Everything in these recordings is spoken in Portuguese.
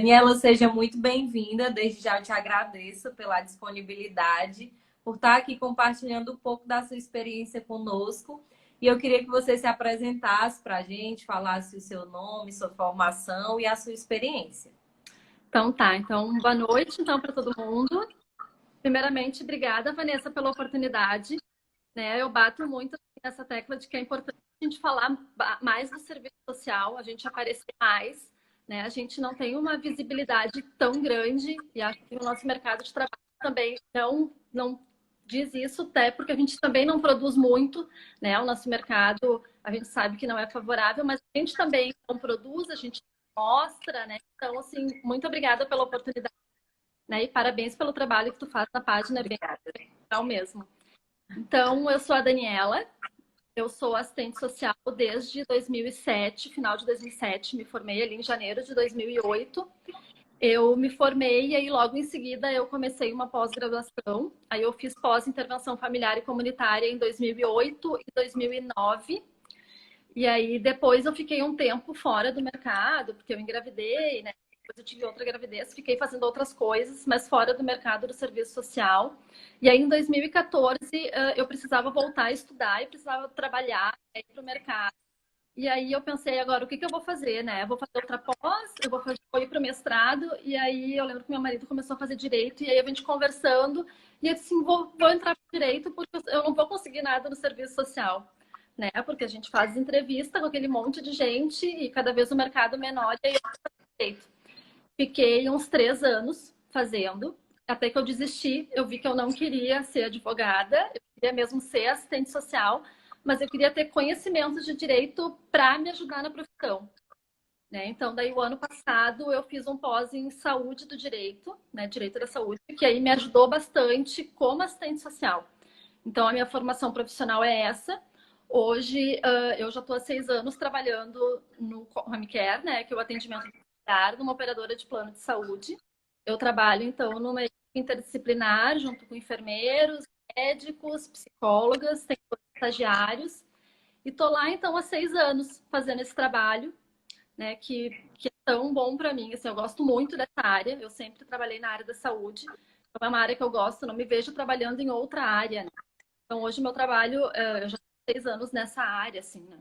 Daniela, seja muito bem-vinda. Desde já eu te agradeço pela disponibilidade, por estar aqui compartilhando um pouco da sua experiência conosco. E eu queria que você se apresentasse para a gente, falasse o seu nome, sua formação e a sua experiência. Então tá, então boa noite então para todo mundo. Primeiramente, obrigada, Vanessa, pela oportunidade. Né? Eu bato muito nessa tecla de que é importante a gente falar mais do serviço social, a gente aparecer mais, né? A gente não tem uma visibilidade tão grande e acho que o nosso mercado de trabalho também não diz isso, até porque a gente também não produz muito, né? O nosso mercado, a gente sabe que não é favorável, mas a gente também não produz, a gente mostra, né? Então, assim, muito obrigada pela oportunidade, né? E parabéns pelo trabalho que tu faz na página, é bem legal mesmo. Então, eu sou a Daniela, eu sou assistente social desde 2007, final de 2007, me formei ali em janeiro de 2008. Eu me formei e aí logo em seguida eu comecei uma pós-graduação. Aí eu fiz pós-intervenção familiar e comunitária em 2008 e 2009. E aí depois eu fiquei um tempo fora do mercado, porque eu engravidei, né? Depois eu tive outra gravidez, fiquei fazendo outras coisas, mas fora do mercado do serviço social. E aí em 2014 eu precisava voltar a estudar e precisava trabalhar, ir para o mercado. E aí eu pensei, agora o que eu vou fazer, né? Eu vou fazer outra pós, vou ir para o mestrado, e aí eu lembro que meu marido começou a fazer direito, e aí a gente conversando, e eu disse assim, vou entrar para direito, porque eu não vou conseguir nada no serviço social, né? Porque a gente faz entrevista com aquele monte de gente, e cada vez o mercado menor, e aí eu faço direito. Fiquei uns 3 anos fazendo, até que eu desisti, eu vi que eu não queria ser advogada, eu queria mesmo ser assistente social, mas eu queria ter conhecimentos de direito para me ajudar na profissão. Né? Então, daí o ano passado eu fiz um pós em saúde do direito, né? Direito da saúde, que aí me ajudou bastante como assistente social. Então, a minha formação profissional é essa. Hoje, eu já estou há 6 anos trabalhando no home care, né? Que é o atendimento domiciliar numa operadora de plano de saúde. Eu trabalho, então, numa equipe interdisciplinar, junto com enfermeiros, médicos, psicólogas, tem estagiários. E tô lá, então, há 6 anos fazendo esse trabalho, né, que é tão bom para mim. Assim, eu gosto muito dessa área, eu sempre trabalhei na área da saúde. Então, é uma área que eu gosto, não me vejo trabalhando em outra área. Né? Então, hoje, meu trabalho, eu já tenho 6 anos nessa área, assim, né?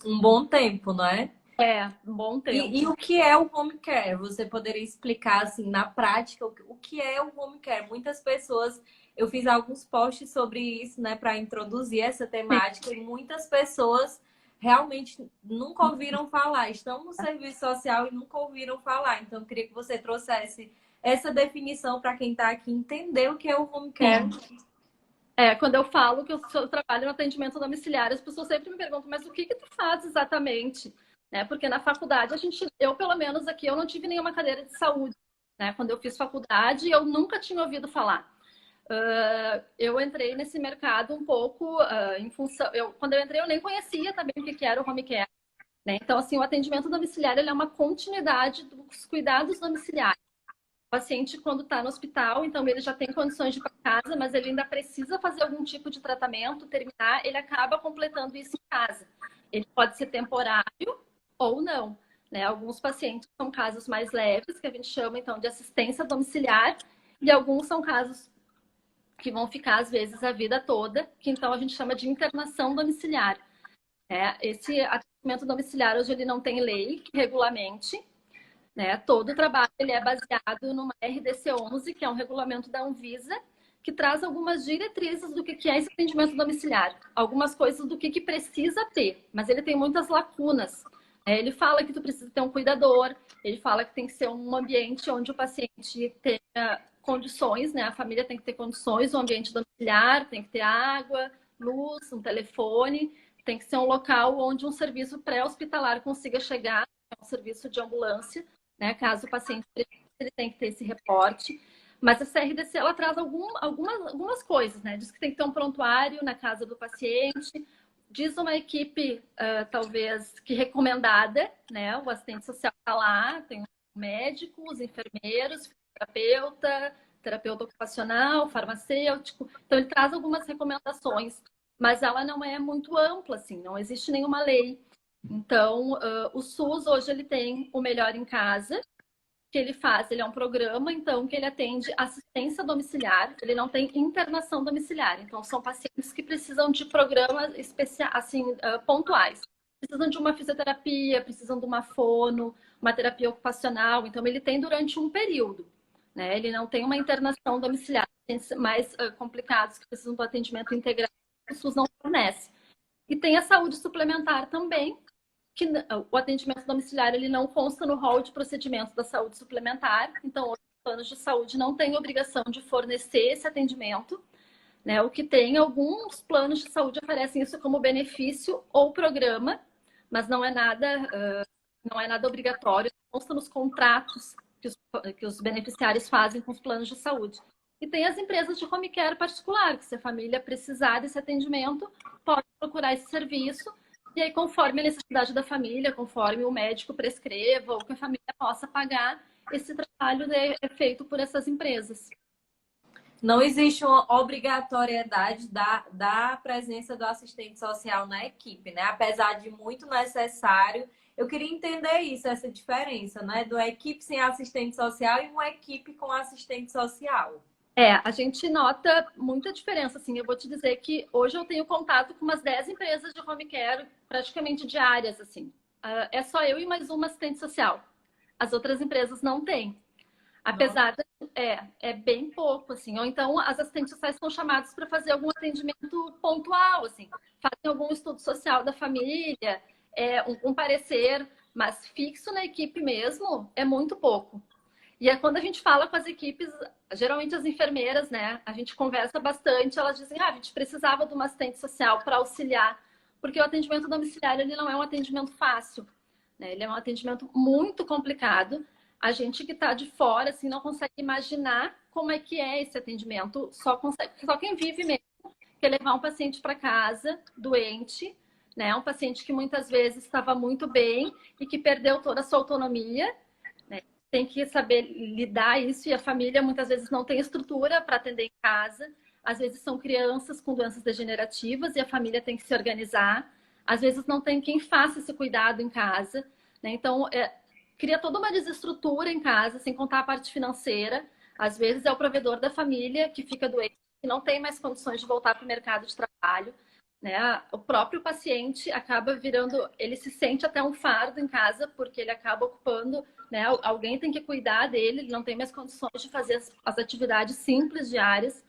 Um bom tempo, não é? É, um bom tempo. E o que é o home care? Você poderia explicar, assim, na prática, o que é o home care? Muitas pessoas, eu fiz alguns posts sobre isso, né, para introduzir essa temática, e muitas pessoas realmente nunca ouviram falar, estão no serviço social e nunca ouviram falar. Então, eu queria que você trouxesse essa definição para quem está aqui entender o que é o home care. Quando eu falo que eu trabalho no atendimento domiciliar, as pessoas sempre me perguntam, mas o que tu faz exatamente? Né? Porque na faculdade, eu pelo menos aqui, eu não tive nenhuma cadeira de saúde. Né? Quando eu fiz faculdade, eu nunca tinha ouvido falar. Eu entrei nesse mercado um pouco em função... quando eu entrei, eu nem conhecia também o que era o home care. Né? Então, assim, o atendimento domiciliar ele é uma continuidade dos cuidados domiciliares. O paciente, quando está no hospital, então ele já tem condições de ir para casa, mas ele ainda precisa fazer algum tipo de tratamento, terminar, ele acaba completando isso em casa. Ele pode ser temporário ou não. Né? Alguns pacientes são casos mais leves, que a gente chama então de assistência domiciliar, e alguns são casos que vão ficar, às vezes, a vida toda, que então a gente chama de internação domiciliar. Esse atendimento domiciliar hoje ele não tem lei que regulamente. Né? Todo o trabalho ele é baseado numa RDC-11, que é um regulamento da Anvisa, que traz algumas diretrizes do que é esse atendimento domiciliar, algumas coisas do que precisa ter, mas ele tem muitas lacunas. Ele fala que tu precisa ter um cuidador, ele fala que tem que ser um ambiente onde o paciente tenha condições, né? A família tem que ter condições, um ambiente domiciliar, tem que ter água, luz, um telefone, tem que ser um local onde um serviço pré-hospitalar consiga chegar, um serviço de ambulância, né? Caso o paciente ele tem que ter esse reporte. Mas a CRDC ela traz algumas coisas, né? Diz que tem que ter um prontuário na casa do paciente, diz uma equipe talvez que recomendada, né? O assistente social está lá, tem médicos, enfermeiros, terapeuta ocupacional, farmacêutico. Então ele traz algumas recomendações, mas ela não é muito ampla, assim, não existe nenhuma lei. Então, o SUS hoje ele tem o Melhor em Casa, que ele faz, ele é um programa, então, que ele atende assistência domiciliar, ele não tem internação domiciliar. Então, são pacientes que precisam de programas especiais, assim, pontuais. Precisam de uma fisioterapia, precisam de uma fono, uma terapia ocupacional. Então, ele tem durante um período, né? Ele não tem uma internação domiciliar. Mais complicados que precisam do atendimento integral, o SUS não fornece. E tem a saúde suplementar também, que o atendimento domiciliar ele não consta no rol de procedimentos da saúde suplementar. Então, os planos de saúde não têm obrigação de fornecer esse atendimento, né? O que tem, alguns planos de saúde oferecem isso como benefício ou programa, mas não é nada obrigatório, consta nos contratos que os beneficiários fazem com os planos de saúde. E tem as empresas de home care particular, que se a família precisar desse atendimento, pode procurar esse serviço. E aí, conforme a necessidade da família, conforme o médico prescreva ou que a família possa pagar, esse trabalho é feito por essas empresas. Não existe uma obrigatoriedade da presença do assistente social na equipe, né? Apesar de muito necessário, eu queria entender isso, essa diferença, né? De uma equipe sem assistente social e uma equipe com assistente social. A gente nota muita diferença, assim. Eu vou te dizer que hoje eu tenho contato com umas 10 empresas de home care praticamente diárias, assim. É só eu e mais uma assistente social. As outras empresas não têm. Apesar de, é bem pouco, assim. Ou então as assistentes sociais são chamadas para fazer algum atendimento pontual, assim. Fazem algum estudo social da família, um parecer, mas fixo na equipe mesmo é muito pouco. E quando a gente fala com as equipes, geralmente as enfermeiras, né? A gente conversa bastante, elas dizem, a gente precisava de uma assistente social para auxiliar, porque o atendimento domiciliar ele não é um atendimento fácil, né? Ele é um atendimento muito complicado. A gente que está de fora, assim, não consegue imaginar como é que é esse atendimento. Só quem vive mesmo, que é levar um paciente para casa, doente, né? Um paciente que muitas vezes estava muito bem e que perdeu toda a sua autonomia, né? Tem que saber lidar isso e a família muitas vezes não tem estrutura para atender em casa. Às vezes são crianças com doenças degenerativas e a família tem que se organizar. Às vezes não tem quem faça esse cuidado em casa, né? Então, cria toda uma desestrutura em casa, sem contar a parte financeira. Às vezes é o provedor da família que fica doente, que não tem mais condições de voltar para o mercado de trabalho, né? O próprio paciente acaba virando, ele se sente até um fardo em casa, porque ele acaba ocupando, né? Alguém tem que cuidar dele, ele não tem mais condições de fazer as atividades simples diárias.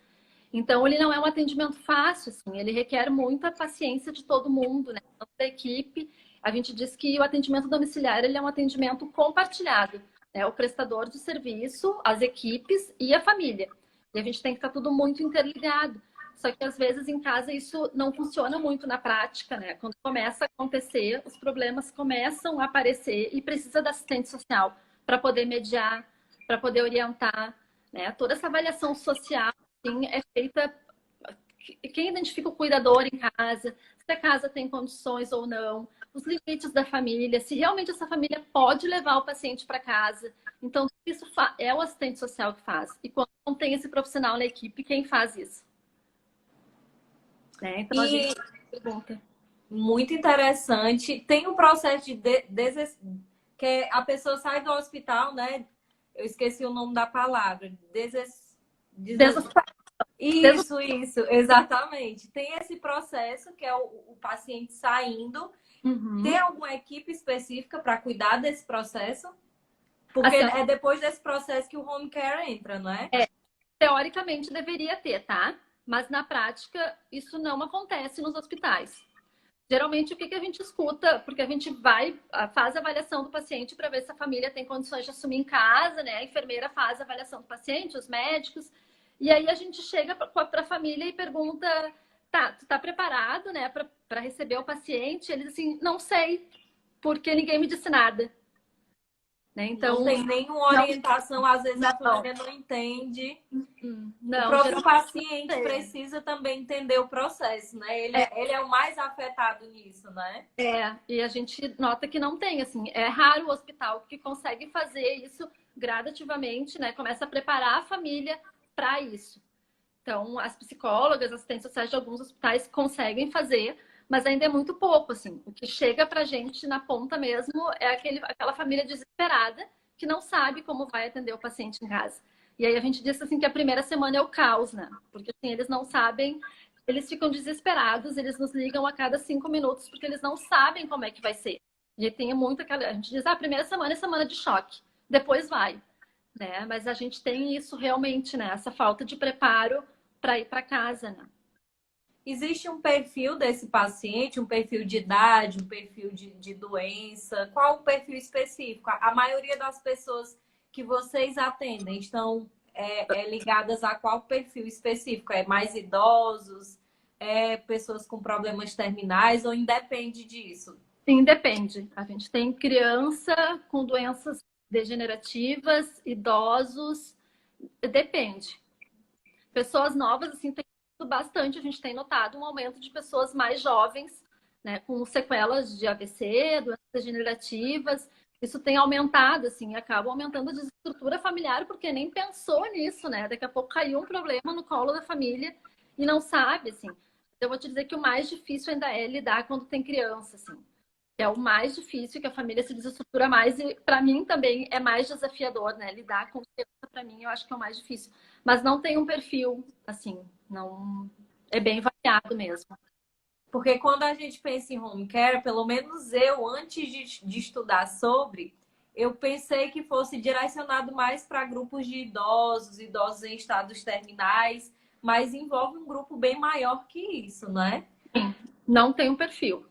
Então, ele não é um atendimento fácil, assim, ele requer muita paciência de todo mundo, né? Da equipe. A gente diz que o atendimento domiciliar ele é um atendimento compartilhado, né? O prestador de serviço, as equipes e a família. E a gente tem que estar tudo muito interligado. Só que às vezes em casa isso não funciona muito na prática, né? Quando começa a acontecer, os problemas começam a aparecer e precisa da assistente social para poder mediar, para poder orientar, né? Toda essa avaliação social assim, é feita. Quem identifica o cuidador em casa, se a casa tem condições ou não, os limites da família, se realmente essa família pode levar o paciente para casa. Então, isso é o assistente social que faz. E quando não tem esse profissional na equipe, quem faz isso? Então, a gente pergunta. Muito interessante. Tem um processo que a pessoa sai do hospital, né? Eu esqueci o nome da palavra. Isso, exatamente. Tem esse processo que é o paciente saindo. Uhum. Tem alguma equipe específica para cuidar desse processo? Porque é depois desse processo que o home care entra, não é? Teoricamente deveria ter, tá? Mas na prática isso não acontece nos hospitais. Geralmente o que a gente escuta, porque a gente faz a avaliação do paciente para ver se a família tem condições de assumir em casa, né? A enfermeira faz a avaliação do paciente, os médicos, e aí a gente chega para a família e pergunta, tu tá preparado, né, para receber o paciente? Eles assim, não sei, porque ninguém me disse nada. Né? Então, não tem nenhuma orientação, às vezes a família não entende. Não, o próprio paciente precisa também entender o processo, né? Ele é o mais afetado nisso, né? E a gente nota que não tem, assim, é raro o hospital que consegue fazer isso gradativamente, né? Começa a preparar a família para isso. Então, as psicólogas, assistentes sociais de alguns hospitais conseguem fazer, mas ainda é muito pouco, assim. O que chega pra gente na ponta mesmo é aquela família desesperada que não sabe como vai atender o paciente em casa. E aí a gente disse assim que a primeira semana é o caos, né? Porque assim, eles não sabem, eles ficam desesperados, eles nos ligam a cada 5 minutos porque eles não sabem como é que vai ser. E tem muito aquela, a gente diz, a primeira semana é semana de choque, depois vai, né? Mas a gente tem isso realmente, né? Essa falta de preparo para ir para casa, né? Existe um perfil desse paciente, um perfil de idade, um perfil de doença? Qual o perfil específico? A maioria das pessoas que vocês atendem estão ligadas a qual perfil específico? É mais idosos? É pessoas com problemas terminais ou independe disso? Sim, depende. A gente tem criança com doenças degenerativas, idosos, depende. Pessoas novas, assim, tem bastante, a gente tem notado um aumento de pessoas mais jovens, né, com sequelas de AVC, doenças degenerativas. Isso tem aumentado, assim, acaba aumentando a desestrutura familiar, porque nem pensou nisso, né? Daqui a pouco caiu um problema no colo da família e não sabe, assim. Eu vou te dizer que o mais difícil ainda é lidar quando tem criança, assim. É o mais difícil, que a família se desestrutura mais e para mim também é mais desafiador, né? Lidar com criança para mim eu acho que é o mais difícil, mas não tem um perfil assim, não é bem variado mesmo. Porque quando a gente pensa em home care, pelo menos eu, antes de estudar sobre, eu pensei que fosse direcionado mais para grupos de idosos, idosos em estados terminais, mas envolve um grupo bem maior que isso, né? Sim, não tem um perfil.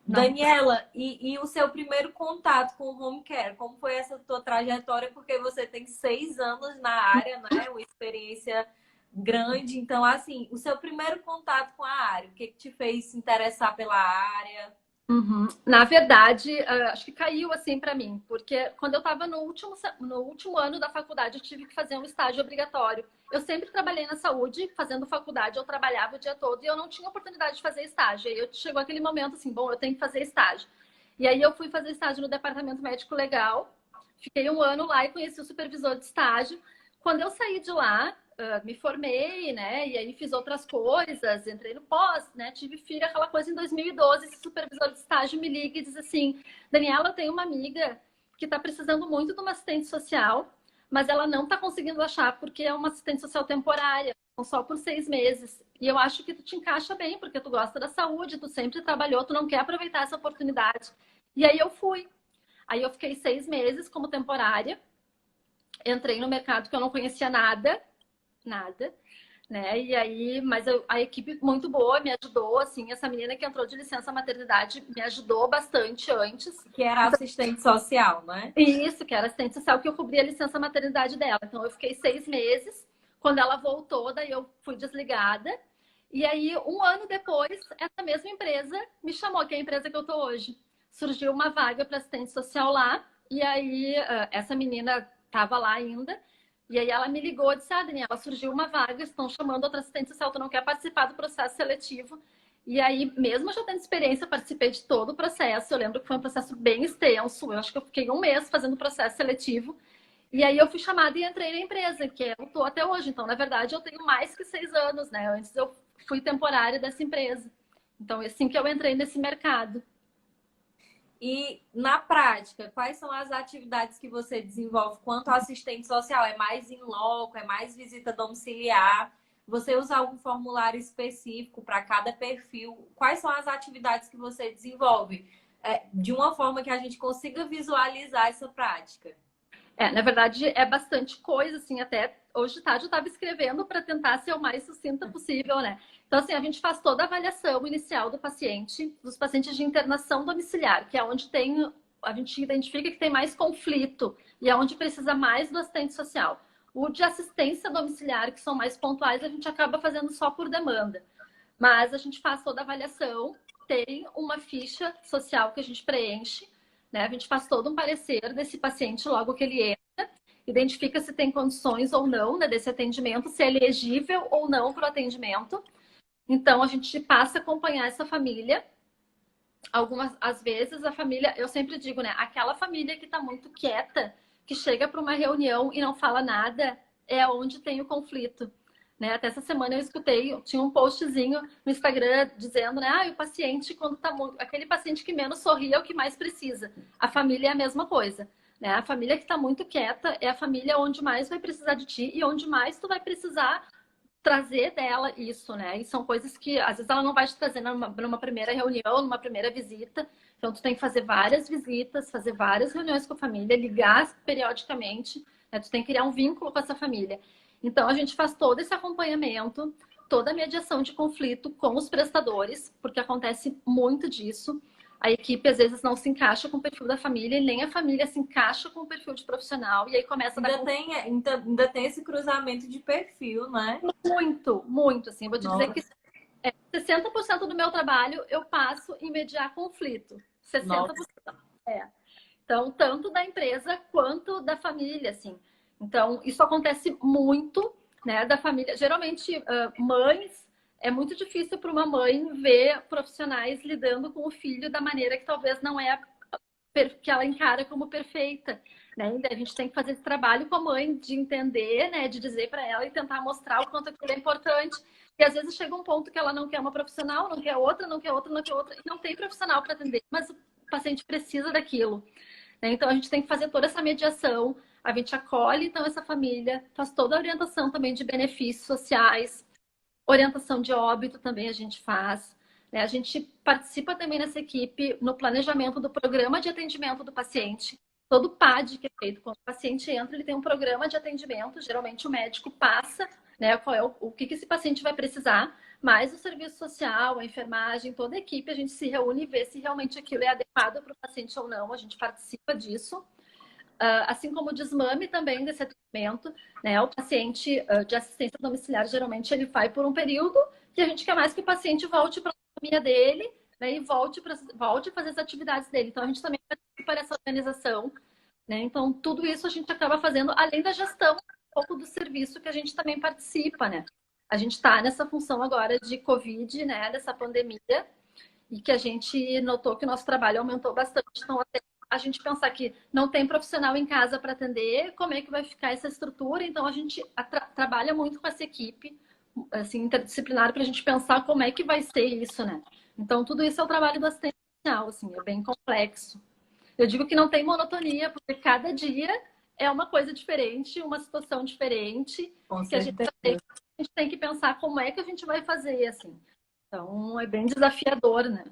Não. Daniela, e o seu primeiro contato com o home care? Como foi essa tua trajetória? Porque você tem 6 anos na área, né? Uma experiência grande. Então, assim, o seu primeiro contato com a área, o que te fez se interessar pela área? Uhum. Na verdade, acho que caiu assim para mim, porque quando eu estava no último ano da faculdade, eu tive que fazer um estágio obrigatório. Eu sempre trabalhei na saúde, fazendo faculdade, eu trabalhava o dia todo e eu não tinha oportunidade de fazer estágio. E aí chegou aquele momento assim, bom, eu tenho que fazer estágio. E aí eu fui fazer estágio no departamento médico legal, fiquei um ano lá e conheci o supervisor de estágio. Quando eu saí de lá, me formei, né? E aí fiz outras coisas, entrei no pós, né? Tive filho, aquela coisa em 2012. Esse supervisor de estágio me liga e diz assim: Daniela, eu tenho uma amiga que está precisando muito de uma assistente social, mas ela não está conseguindo achar porque é uma assistente social temporária, só por 6 meses. E eu acho que tu te encaixa bem, porque tu gosta da saúde, tu sempre trabalhou, tu não quer aproveitar essa oportunidade. E aí eu fui. Aí eu fiquei 6 meses como temporária, entrei no mercado que eu não conhecia nada, né? E aí, mas a equipe muito boa me ajudou, assim, essa menina que entrou de licença maternidade me ajudou bastante antes. Que era assistente social, né? Isso, que era assistente social, que eu cobri a licença maternidade dela. Então, eu fiquei 6 meses. Quando ela voltou, daí eu fui desligada. E aí, um ano depois, essa mesma empresa me chamou, que é a empresa que eu tô hoje. Surgiu uma vaga para assistente social lá. E aí, essa menina estava lá ainda. E aí ela me ligou e disse, Daniela, surgiu uma vaga, estão chamando outra assistente social, tu não quer participar do processo seletivo? E aí, mesmo já tendo experiência, participei de todo o processo. Eu lembro que foi um processo bem extenso. Eu acho que eu fiquei um mês fazendo o processo seletivo. E aí eu fui chamada e entrei na empresa, que eu estou até hoje. Então, na verdade, eu tenho mais que 6 anos, né? Antes eu fui temporária dessa empresa. Então, é assim que eu entrei nesse mercado. E na prática, quais são as atividades que você desenvolve quanto assistente social? É mais em loco, é mais visita domiciliar? Você usa algum formulário específico para cada perfil? Quais são as atividades que você desenvolve? De uma forma que a gente consiga visualizar essa prática. Na verdade, é bastante coisa, assim, até hoje de tarde eu estava escrevendo para tentar ser o mais sucinta possível, né? Então, assim, a gente faz toda a avaliação inicial do paciente, dos pacientes de internação domiciliar, que é onde a gente identifica que tem mais conflito e é onde precisa mais do assistente social. O de assistência domiciliar, que são mais pontuais, a gente acaba fazendo só por demanda. Mas a gente faz toda a avaliação, tem uma ficha social que a gente preenche, né? A gente faz todo um parecer desse paciente logo que ele entra, identifica se tem condições ou não, né, desse atendimento, se é elegível ou não para o atendimento. Então, a gente passa a acompanhar essa família. Às vezes, a família, eu sempre digo, né, aquela família que está muito quieta, que chega para uma reunião e não fala nada, é onde tem o conflito. Né? Até essa semana eu escutei, tinha um postzinho no Instagram dizendo, né? O paciente, quando tá aquele paciente que menos sorri é o que mais precisa. A família é a mesma coisa. né? A família que está muito quieta é a família onde mais vai precisar de ti e onde mais tu vai precisar trazer dela isso, né? E são coisas que às vezes ela não vai te trazer numa primeira reunião, numa primeira visita. Então tu tem que fazer várias visitas, fazer várias reuniões com a família, ligar periodicamente, né? Tu tem que criar um vínculo com essa família. Então a gente faz todo esse acompanhamento, toda a mediação de conflito com os prestadores, porque acontece muito disso. A equipe às vezes não se encaixa com o perfil da família e nem a família se encaixa com o perfil de profissional e aí começa a dar ainda tem esse cruzamento de perfil, né? muito, muito, assim. Vou te dizer Nossa, que 60% do meu trabalho eu passo em mediar conflito. 60%. nossa. É. Então, tanto da empresa quanto da família, assim. Então, isso acontece muito, né, da família. Geralmente, mães, é muito difícil para uma mãe ver profissionais lidando com o filho da maneira que talvez não é que ela encara como perfeita, né? A gente tem que fazer esse trabalho com a mãe de entender, né, de dizer para ela e tentar mostrar o quanto aquilo é importante. E às vezes chega um ponto que ela não quer uma profissional, não quer outra, não quer outra, não quer outra, e não tem profissional para atender, mas o paciente precisa daquilo, né? Então a gente tem que fazer toda essa mediação, a gente acolhe então essa família, faz toda a orientação também de benefícios sociais, orientação de óbito também a gente faz, né? A gente participa também nessa equipe no planejamento do programa de atendimento do paciente. Todo PAD que é feito quando o paciente entra, ele tem um programa de atendimento. Geralmente o médico passa, né, qual é o que esse paciente vai precisar, mas o serviço social, a enfermagem, toda a equipe, a gente se reúne e vê se realmente aquilo é adequado para o paciente ou não. A gente participa disso. Assim como o desmame também desse atendimento, né? O paciente de assistência domiciliar, geralmente, ele vai por um período que a gente quer mais que o paciente volte para a família dele, né? E volte a fazer as atividades dele. Então, a gente também participa dessa organização, né? Então, tudo isso a gente acaba fazendo, além da gestão, um pouco do serviço que a gente também participa, né? A gente está nessa função agora de Covid, né? Dessa pandemia, e que a gente notou que o nosso trabalho aumentou bastante. Então, até a gente pensar que não tem profissional em casa para atender, como é que vai ficar essa estrutura? Então, a gente trabalha muito com essa equipe, assim, interdisciplinar, para a gente pensar como é que vai ser isso, né? Então, tudo isso é o trabalho do assistente social, assim, é bem complexo. Eu digo que não tem monotonia, porque cada dia é uma coisa diferente, uma situação diferente, Com que certeza. a gente tem que pensar como é que a gente vai fazer, assim. Então, é bem desafiador, né?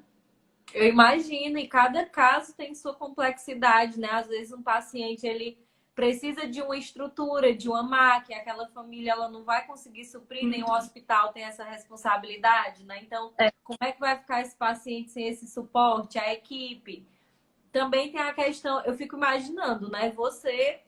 Eu imagino, e cada caso tem sua complexidade, né? Às vezes um paciente ele precisa de uma estrutura, de uma máquina, aquela família ela não vai conseguir suprir, nem o hospital tem essa responsabilidade, né? Então, como é que vai ficar esse paciente sem esse suporte, a equipe? Também tem a questão, eu fico imaginando, né? Você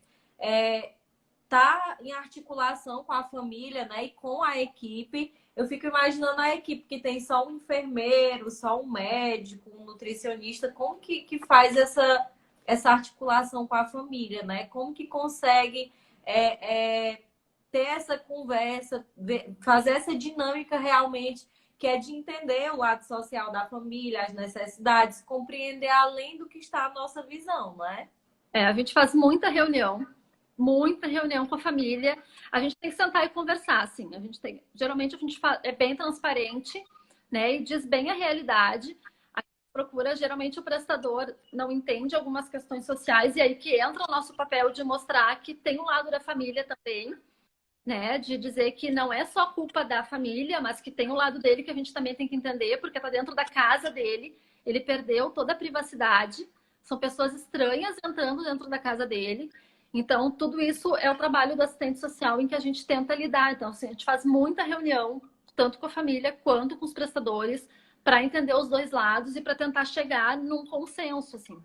tá em articulação com a família, né, e com a equipe. Eu fico imaginando a equipe que tem só um enfermeiro, só um médico, um nutricionista, como que faz essa articulação com a família, né? Como que consegue ter essa conversa, fazer essa dinâmica realmente, que é de entender o lado social da família, as necessidades, compreender além do que está a nossa visão, né? A gente faz muita reunião com a família. A gente tem que sentar e conversar, assim. Geralmente a gente é bem transparente, né? E diz bem a realidade. A gente procura, geralmente o prestador não entende algumas questões sociais e aí que entra o nosso papel de mostrar que tem um lado da família também, né? De dizer que não é só culpa da família, mas que tem um lado dele que a gente também tem que entender, porque está dentro da casa dele. Ele perdeu toda a privacidade. São pessoas estranhas entrando dentro da casa dele. Então, tudo isso é o trabalho do assistente social em que a gente tenta lidar. Então, assim, a gente faz muita reunião, tanto com a família quanto com os prestadores, para entender os dois lados e para tentar chegar num consenso, assim.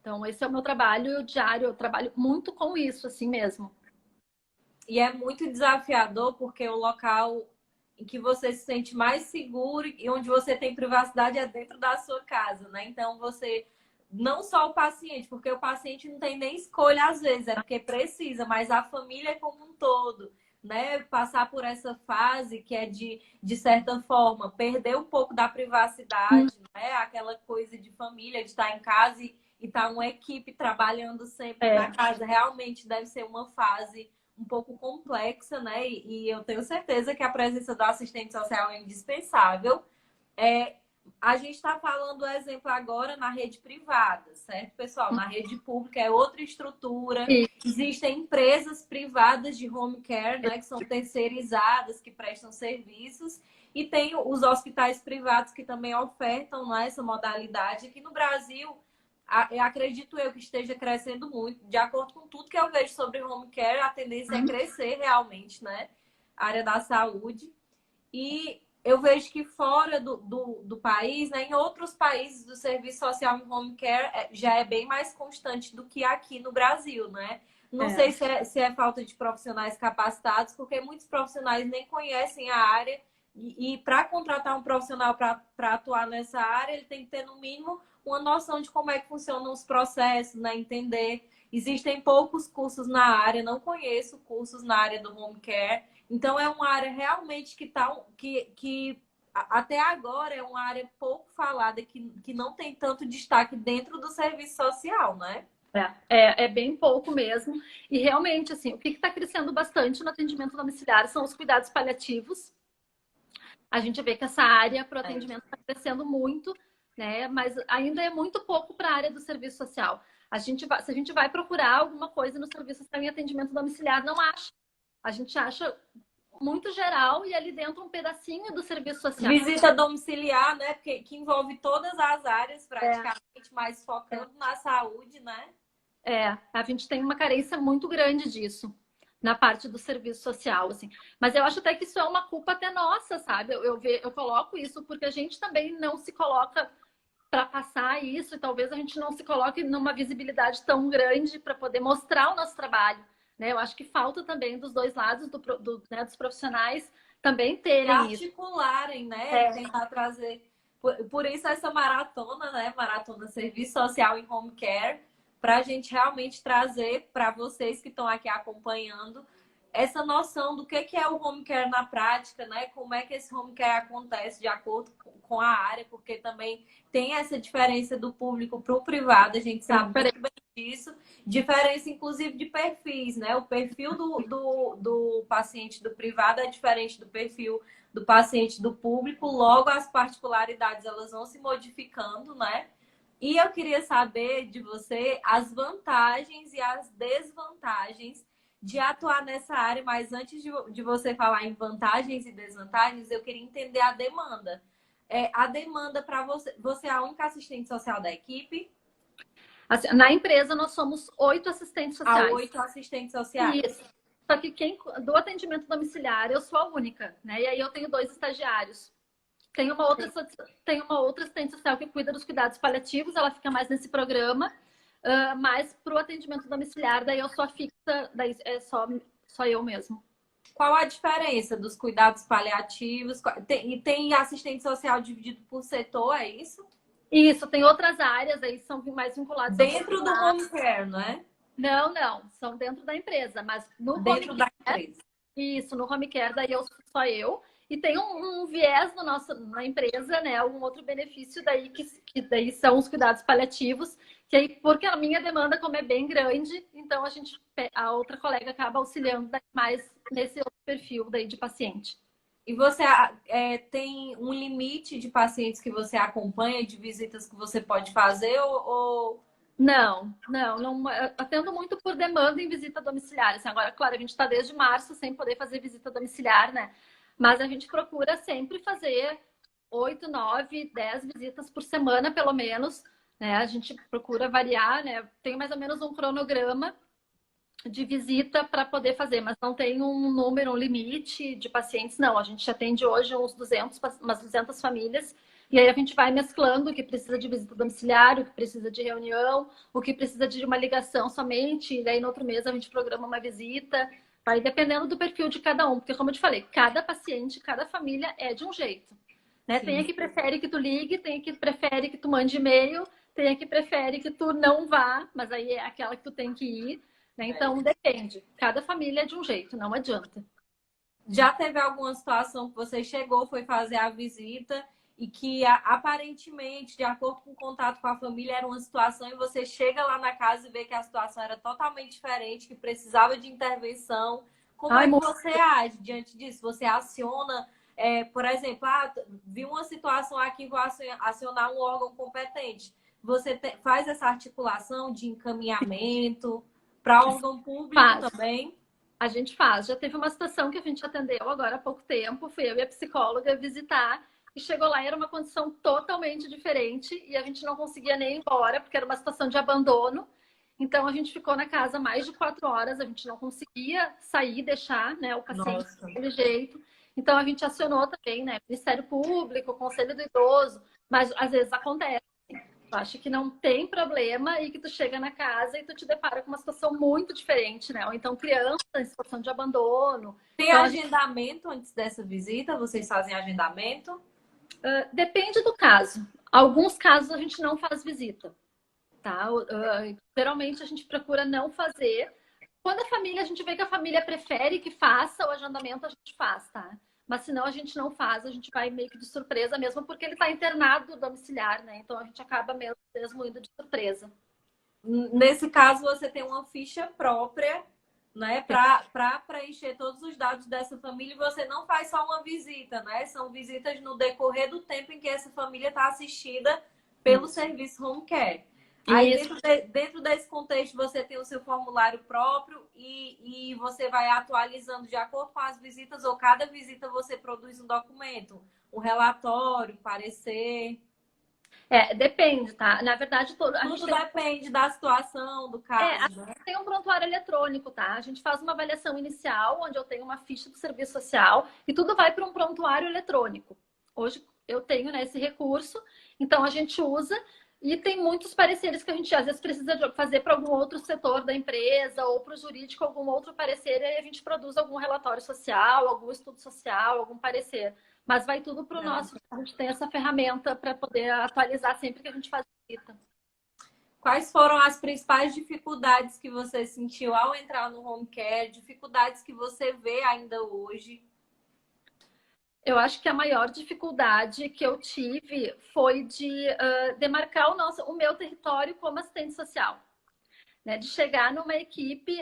Então, esse é o meu trabalho diário. Eu trabalho muito com isso, assim mesmo. E é muito desafiador porque o local em que você se sente mais seguro e onde você tem privacidade é dentro da sua casa, né? Então você não só o paciente, porque o paciente não tem nem escolha às vezes, é porque precisa, mas a família como um todo, né? Passar por essa fase que é de certa forma, perder um pouco da privacidade, né? Aquela coisa de família, de estar em casa e estar uma equipe trabalhando sempre na casa, realmente deve ser uma fase um pouco complexa, né? E eu tenho certeza que a presença do assistente social é indispensável. a gente está falando, por exemplo, agora na rede privada, certo, pessoal? Na rede pública é outra estrutura. Existem empresas privadas de home care, né, que são terceirizadas, que prestam serviços. E tem os hospitais privados que também ofertam, né, essa modalidade. Aqui no Brasil, acredito eu que esteja crescendo muito. De acordo com tudo que eu vejo sobre home care, a tendência é crescer realmente, né? A área da saúde. E eu vejo que fora do país, né, em outros países, do serviço social em home care já é bem mais constante do que aqui no Brasil, né? Não sei se é falta de profissionais capacitados, porque muitos profissionais nem conhecem a área e para contratar um profissional para atuar nessa área, ele tem que ter, no mínimo, uma noção de como é que funcionam os processos, né? Entender. Existem poucos cursos na área, não conheço cursos na área do home care. Então, é uma área realmente que até agora é uma área pouco falada, que não tem tanto destaque dentro do serviço social, né? É bem pouco mesmo. E realmente, assim, o que está crescendo bastante no atendimento domiciliar são os cuidados paliativos. A gente vê que essa área para o atendimento está crescendo muito, né? Mas ainda é muito pouco para a área do serviço social. Se a gente vai procurar alguma coisa no serviço social em atendimento domiciliar, não acha. A gente acha muito geral e ali dentro um pedacinho do serviço social. Visita domiciliar, né? Que envolve todas as áreas, praticamente, mas focando na saúde, né? A gente tem uma carência muito grande disso na parte do serviço social, assim. Mas eu acho até que isso é uma culpa até nossa, sabe? Eu coloco isso porque a gente também não se coloca para passar isso e talvez a gente não se coloque numa visibilidade tão grande para poder mostrar o nosso trabalho, né? Eu acho que falta também dos dois lados né, dos profissionais também terem isso. Articularem, né? Tentar trazer. Por isso essa maratona, né? Maratona Serviço Social em Home Care, para a gente realmente trazer para vocês que estão aqui acompanhando essa noção do que é o home care na prática, né? Como é que esse home care acontece de acordo com a área, porque também tem essa diferença do público para o privado, a gente sabe muito bem disso. Diferença, inclusive, de perfis, né? O perfil do paciente do privado é diferente do perfil do paciente do público, logo as particularidades elas vão se modificando, né? E eu queria saber de você as vantagens e as desvantagens de atuar nessa área, mas antes de você falar em vantagens e desvantagens, eu queria entender a demanda. A demanda para você é a única assistente social da equipe? Assim, na empresa, nós somos 8 assistentes sociais. 8 assistentes sociais. Isso. Só que do atendimento domiciliar, eu sou a única, né? E aí eu tenho 2 estagiários. Tem uma outra assistente social que cuida dos cuidados paliativos, ela fica mais nesse programa. Mas para o atendimento domiciliar, daí eu sou a fixa, daí é só eu mesmo. Qual a diferença dos cuidados paliativos? Tem assistente social dividido por setor, é isso? Isso, tem outras áreas aí são mais vinculadas. Dentro do home care, não é? Não, são dentro da empresa, mas no dentro home da care, empresa. Isso, no home care, daí só eu. E tem um viés na empresa, né? Um outro benefício daí que daí são os cuidados paliativos, que aí, porque a minha demanda, como é bem grande, então a outra colega acaba auxiliando mais nesse outro perfil daí de paciente. E você tem um limite de pacientes que você acompanha, de visitas que você pode fazer ou... Não, atendo muito por demanda em visita domiciliar. Assim, agora, claro, a gente está desde março sem poder fazer visita domiciliar, né? Mas a gente procura sempre fazer 8, 9, 10 visitas por semana, pelo menos, né? A gente procura variar, né? Tem mais ou menos um cronograma de visita para poder fazer, mas não tem um número, um limite de pacientes, não. A gente atende hoje umas 200 famílias, e aí a gente vai mesclando o que precisa de visita domiciliar, o que precisa de reunião, o que precisa de uma ligação somente, e daí no outro mês a gente programa uma visita, vai dependendo do perfil de cada um, porque como eu te falei, cada paciente, cada família é de um jeito, né? Tem a que prefere que tu ligue, tem a que prefere que tu mande e-mail, tem a que prefere que tu não vá, mas aí é aquela que tu tem que ir, né? Então depende, cada família é de um jeito, não adianta. Já teve alguma situação que você chegou, foi fazer a visita e que aparentemente, de acordo com o contato com a família, era uma situação e você chega lá na casa e vê que a situação era totalmente diferente, que precisava de intervenção. Como é que você age diante disso? Você aciona por exemplo, vi uma situação aqui, vou acionar um órgão competente. Você faz essa articulação de encaminhamento para órgão público também? A gente faz. Já teve uma situação que a gente atendeu agora há pouco tempo, fui eu e a psicóloga visitar, e chegou lá e era uma condição totalmente diferente, e a gente não conseguia nem ir embora, porque era uma situação de abandono. Então a gente ficou na casa mais de 4 horas, a gente não conseguia sair, deixar, né, o paciente daquele jeito. Então a gente acionou também, né, Ministério Público, Conselho do Idoso, mas às vezes acontece. Eu acho que não tem problema e que tu chega na casa e tu te depara com uma situação muito diferente, né? Ou então criança em situação de abandono. Tem então, agendamento antes dessa visita? Vocês fazem agendamento? Depende do caso. Alguns casos a gente não faz visita, tá? Geralmente a gente procura não fazer. Quando a gente vê que a família prefere que faça o agendamento, a gente faz, tá? Mas senão a gente não faz, a gente vai meio que de surpresa mesmo, porque ele está internado domiciliar, né? Então a gente acaba mesmo indo de surpresa. Nesse caso, você tem uma ficha própria, né? Para preencher todos os dados dessa família, e você não faz só uma visita, né? São visitas no decorrer do tempo em que essa família está assistida pelo serviço home care. Aí, dentro desse contexto, você tem o seu formulário próprio e você vai atualizando de acordo com as visitas, ou cada visita você produz um documento, um relatório, parecer. Depende, tá? Na verdade, tudo depende da situação, do caso. Né? Tem um prontuário eletrônico, tá? A gente faz uma avaliação inicial, onde eu tenho uma ficha do serviço social, e tudo vai para um prontuário eletrônico. Hoje eu tenho, né, esse recurso, então a gente usa. E tem muitos pareceres que a gente às vezes precisa fazer para algum outro setor da empresa ou para o jurídico algum outro parecer, e aí a gente produz algum relatório social, algum estudo social, algum parecer. Mas vai tudo para o nosso. A gente tem essa ferramenta para poder atualizar sempre que a gente faz visita. Quais foram as principais dificuldades que você sentiu ao entrar no home care? Dificuldades que você vê ainda hoje? Eu acho que a maior dificuldade que eu tive foi de demarcar o meu território como assistente social. Né? De chegar numa equipe,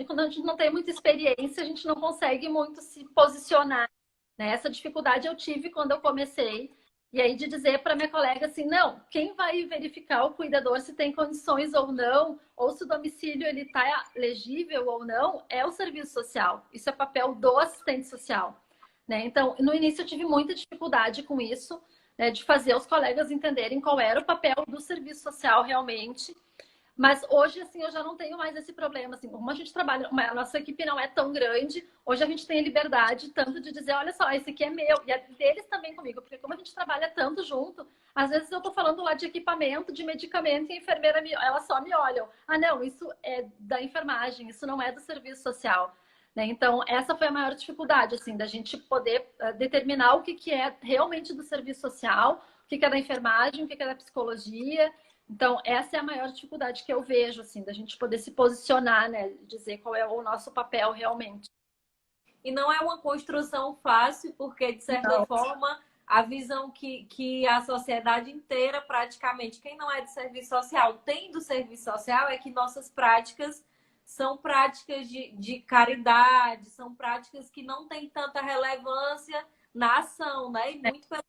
quando a gente não tem muita experiência, a gente não consegue muito se posicionar. Né? Essa dificuldade eu tive quando eu comecei. E aí de dizer para minha colega assim, não, quem vai verificar o cuidador se tem condições ou não, ou se o domicílio ele está legível ou não, é o serviço social. Isso é papel do assistente social. Né? Então, no início eu tive muita dificuldade com isso, né, de fazer os colegas entenderem qual era o papel do serviço social realmente. Mas hoje, assim, eu já não tenho mais esse problema. Assim, como a gente trabalha, a nossa equipe não é tão grande, hoje a gente tem a liberdade tanto de dizer, olha só, esse aqui é meu, e é deles também comigo, porque como a gente trabalha tanto junto, às vezes eu tô falando lá de equipamento, de medicamento, e a enfermeira, elas só me olham. Ah, não, isso é da enfermagem, isso não é do serviço social. Né? Então, essa foi a maior dificuldade, assim, da gente poder determinar o que é realmente do serviço social, o que é da enfermagem, o que é da psicologia. Então, essa é a maior dificuldade que eu vejo, assim, da gente poder se posicionar, né? Dizer qual é o nosso papel realmente. E não é uma construção fácil, porque, de certa forma, a visão que a sociedade inteira, praticamente, quem não é de serviço social, tem do serviço social, é que nossas práticas são práticas de caridade, são práticas que não têm tanta relevância na ação, né? E muito pelo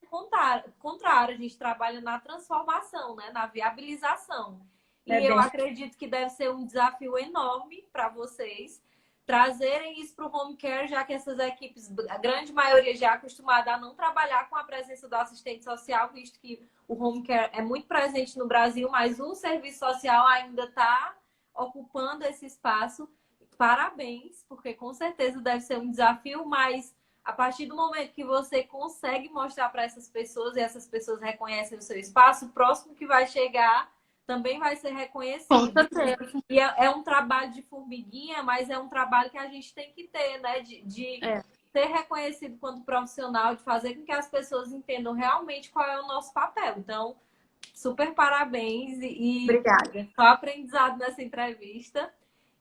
contrário, a gente trabalha na transformação, né? Na viabilização. E eu acredito que deve ser um desafio enorme para vocês trazerem isso para o home care, já que essas equipes, a grande maioria já é acostumada a não trabalhar com a presença do assistente social, visto que o home care é muito presente no Brasil, mas o serviço social ainda está ocupando esse espaço. Parabéns, porque com certeza deve ser um desafio, mas a partir do momento que você consegue mostrar para essas pessoas e essas pessoas reconhecem o seu espaço, o próximo que vai chegar também vai ser reconhecido. E é um trabalho de formiguinha, mas é um trabalho que a gente tem que ter, né? De ser reconhecido quanto profissional, de fazer com que as pessoas entendam realmente qual é o nosso papel. Então, super parabéns e obrigada. Só aprendizado nessa entrevista.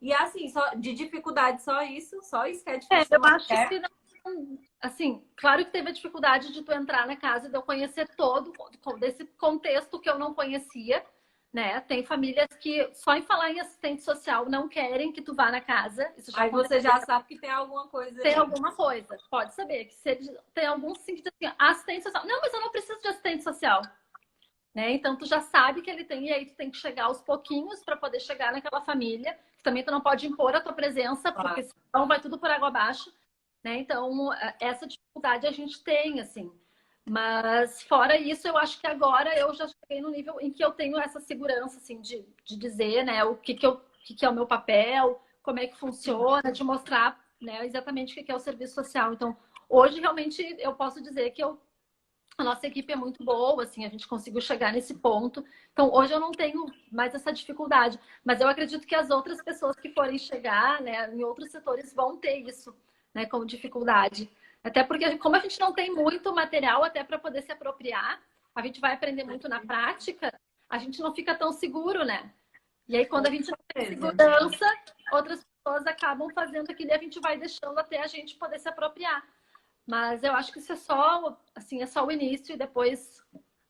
E assim, só de dificuldade, só isso que é difícil. Eu acho que não, assim, claro que teve a dificuldade de tu entrar na casa e de eu conhecer todo desse contexto que eu não conhecia, né? Tem famílias que só em falar em assistente social não querem que tu vá na casa. Isso já Aí você aconteceu. já sabe que tem alguma coisa Tem aí. alguma coisa, pode saber que se ele tem algum sim que diz assim, assistente social. Não, mas eu não preciso de assistente social, né? Então tu já sabe que ele tem e aí tu tem que chegar aos pouquinhos para poder chegar naquela família. Também tu não pode impor a tua presença, Claro. porque senão vai tudo por água abaixo, né? Então essa dificuldade a gente tem, assim. Mas fora isso, eu acho que agora eu já cheguei no nível em que eu tenho essa segurança, assim, de dizer, né, o que é o meu papel, como é que funciona, de mostrar, né, exatamente o que é o serviço social. Então, hoje, realmente, eu posso dizer que a nossa equipe é muito boa, assim, a gente conseguiu chegar nesse ponto. Então, hoje eu não tenho mais essa dificuldade, mas eu acredito que as outras pessoas que forem chegar, né, em outros setores vão ter isso, né, como dificuldade. Até porque, como a gente não tem muito material até para poder se apropriar, a gente vai aprender muito na prática, a gente não fica tão seguro, né? E aí, quando a gente não tem segurança, outras pessoas acabam fazendo aquilo e a gente vai deixando até a gente poder se apropriar. Mas eu acho que isso é só, assim, é só o início e depois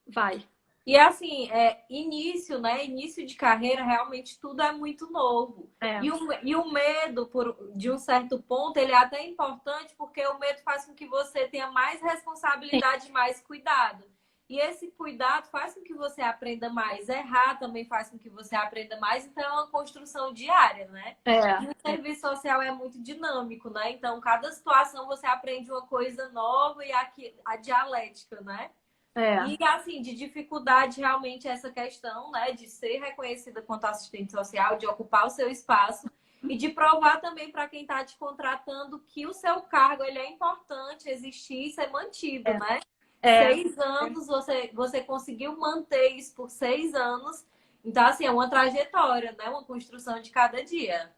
vai. E assim, início, né? Início de carreira, realmente tudo é muito novo. É, E o medo, de um certo ponto, ele é até importante porque o medo faz com que você tenha mais sim, responsabilidade, mais cuidado. E esse cuidado faz com que você aprenda mais. Errar também faz com que você aprenda mais. Então, é uma construção diária, né? E o serviço social é muito dinâmico, né? Então, cada situação você aprende uma coisa nova e aqui, a dialética, né? é, E assim, de dificuldade realmente essa questão, né, de ser reconhecida quanto assistente social, de ocupar o seu espaço e de provar também para quem está te contratando que o seu cargo ele é importante existir e ser mantido, né? é, 6 anos, você conseguiu manter isso por 6 anos. Então, assim, é uma trajetória, né? Uma construção de cada dia.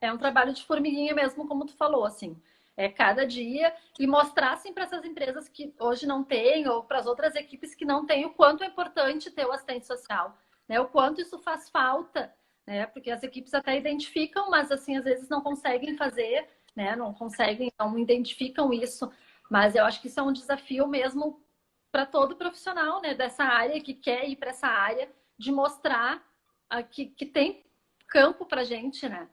é um trabalho de formiguinha mesmo, como tu falou, assim. É cada dia e mostrar assim para essas empresas que hoje não têm ou para as outras equipes que não têm o quanto é importante ter o assistente social, né? O quanto isso faz falta, né? Porque as equipes até identificam, mas assim às vezes não conseguem fazer, né? Não conseguem, não identificam isso. Mas eu acho que isso é um desafio mesmo para todo profissional, né? Dessa área que quer ir para essa área, de mostrar que tem campo para gente, né?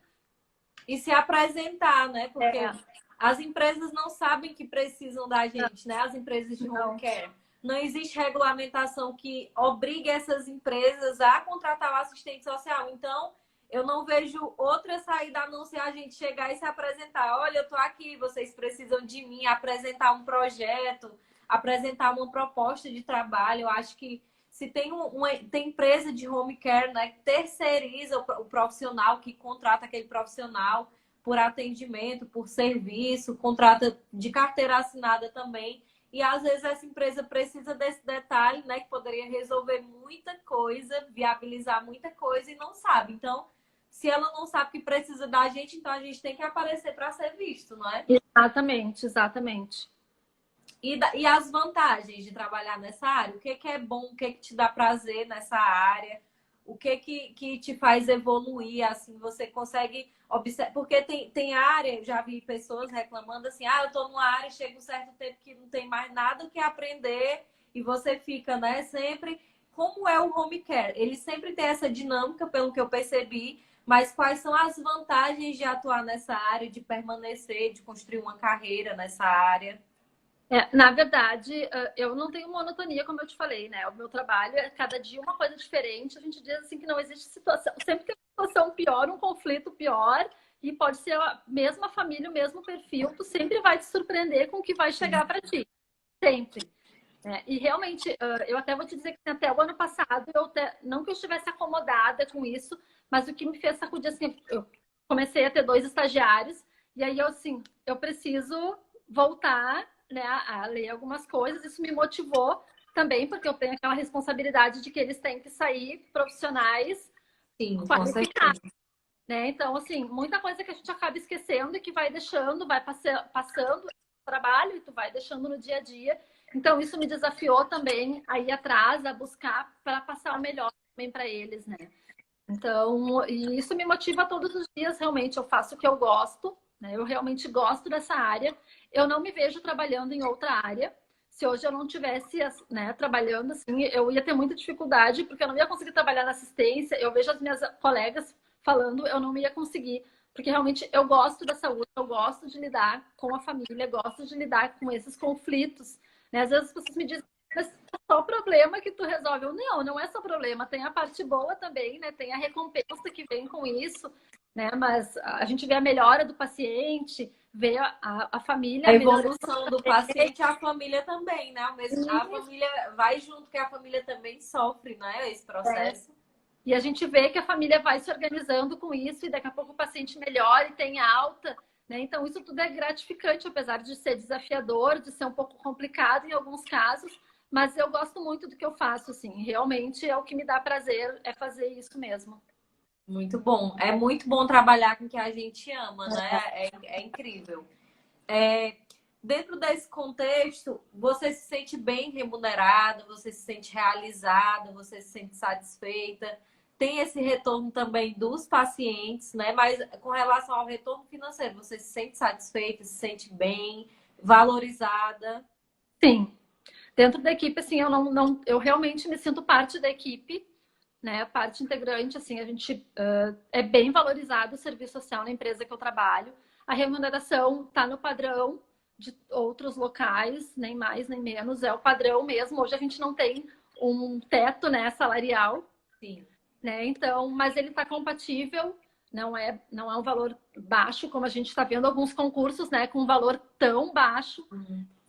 E se apresentar, né? Porque É, as empresas não sabem que precisam da não, gente, né? As empresas de home não. care. Não existe regulamentação que obrigue essas empresas a contratar o assistente social. Então, eu não vejo outra saída a não ser a gente chegar e se apresentar. Olha, eu tô aqui, vocês precisam de mim, apresentar um projeto, apresentar uma proposta de trabalho. Eu acho que se tem empresa de home care, né, que terceiriza o profissional, que contrata aquele profissional por atendimento, por serviço, contrata de carteira assinada também. E às vezes essa empresa precisa desse detalhe, né, que poderia resolver muita coisa, viabilizar muita coisa e não sabe. Então, se ela não sabe que precisa da gente, então a gente tem que aparecer para ser visto, não é? Exatamente, exatamente. E as vantagens de trabalhar nessa área? O que é bom? O que te dá prazer nessa área? O que te faz evoluir? Assim, você consegue observar. Porque tem área, eu já vi pessoas reclamando assim: eu tô numa área, chega um certo tempo que não tem mais nada o que aprender e você fica, né, sempre. Como é o home care? Ele sempre tem essa dinâmica, pelo que eu percebi, mas quais são as vantagens de atuar nessa área, de permanecer, de construir uma carreira nessa área? Na verdade, eu não tenho monotonia, como eu te falei, né? O meu trabalho é cada dia uma coisa diferente. A gente diz assim que não existe situação, sempre tem uma situação pior, um conflito pior, e pode ser a mesma família, o mesmo perfil, tu sempre vai te surpreender com o que vai chegar para ti, sempre. E realmente, eu até vou te dizer que até o ano passado, não que eu estivesse acomodada com isso, mas o que me fez sacudir, assim, eu comecei a ter 2 estagiários, e aí eu, assim, eu preciso voltar, né, a ler algumas coisas. Isso me motivou também, porque eu tenho aquela responsabilidade de que eles têm que sair profissionais Sim, com qualificados, certeza. né? Então, assim, muita coisa que a gente acaba esquecendo e que vai deixando, vai passando o trabalho e tu vai deixando no dia a dia. Então, isso me desafiou também a ir atrás, a buscar para passar o melhor também para eles, né? Então, e isso me motiva todos os dias, realmente. Eu faço o que eu gosto, né? Eu realmente gosto dessa área. Eu não me vejo trabalhando em outra área. se hoje eu não tivesse, né, trabalhando assim, eu ia ter muita dificuldade, porque eu não ia conseguir trabalhar na assistência. Eu vejo as minhas colegas falando, eu não ia conseguir, porque realmente eu gosto da saúde, eu gosto de lidar com a família, gosto de lidar com esses conflitos, né? Às vezes as pessoas me dizem, mas é só o problema que tu resolve. Eu, não, não é só problema, tem a parte boa também, né? Tem a recompensa que vem com isso, né? Mas a gente vê a melhora do paciente, vê a família A melhorando. evolução do paciente e a família também, né? A família vai junto, que a família também sofre, né? Esse processo. E a gente vê que a família vai se organizando com isso e daqui a pouco o paciente melhora e tem alta, né? Então isso tudo é gratificante, apesar de ser desafiador, de ser um pouco complicado em alguns casos, mas eu gosto muito do que eu faço, assim. Realmente é o que me dá prazer, é fazer isso mesmo. Muito bom. É muito bom trabalhar com o que a gente ama, né? É incrível. Dentro desse contexto, você se sente bem remunerada, você se sente realizada, você se sente satisfeita. Tem esse retorno também dos pacientes, né? Mas com relação ao retorno financeiro, você se sente satisfeita, se sente bem, valorizada? Sim. Dentro da equipe, assim, eu realmente me sinto parte da equipe, né? Parte integrante, assim, a gente é bem valorizado o serviço social na empresa que eu trabalho. A remuneração está no padrão de outros locais, nem mais nem menos, é o padrão mesmo. Hoje a gente não tem um teto, né, salarial. Sim. Né? Então, mas ele está compatível, não é um valor baixo, como a gente está vendo alguns concursos, né, com um valor tão baixo,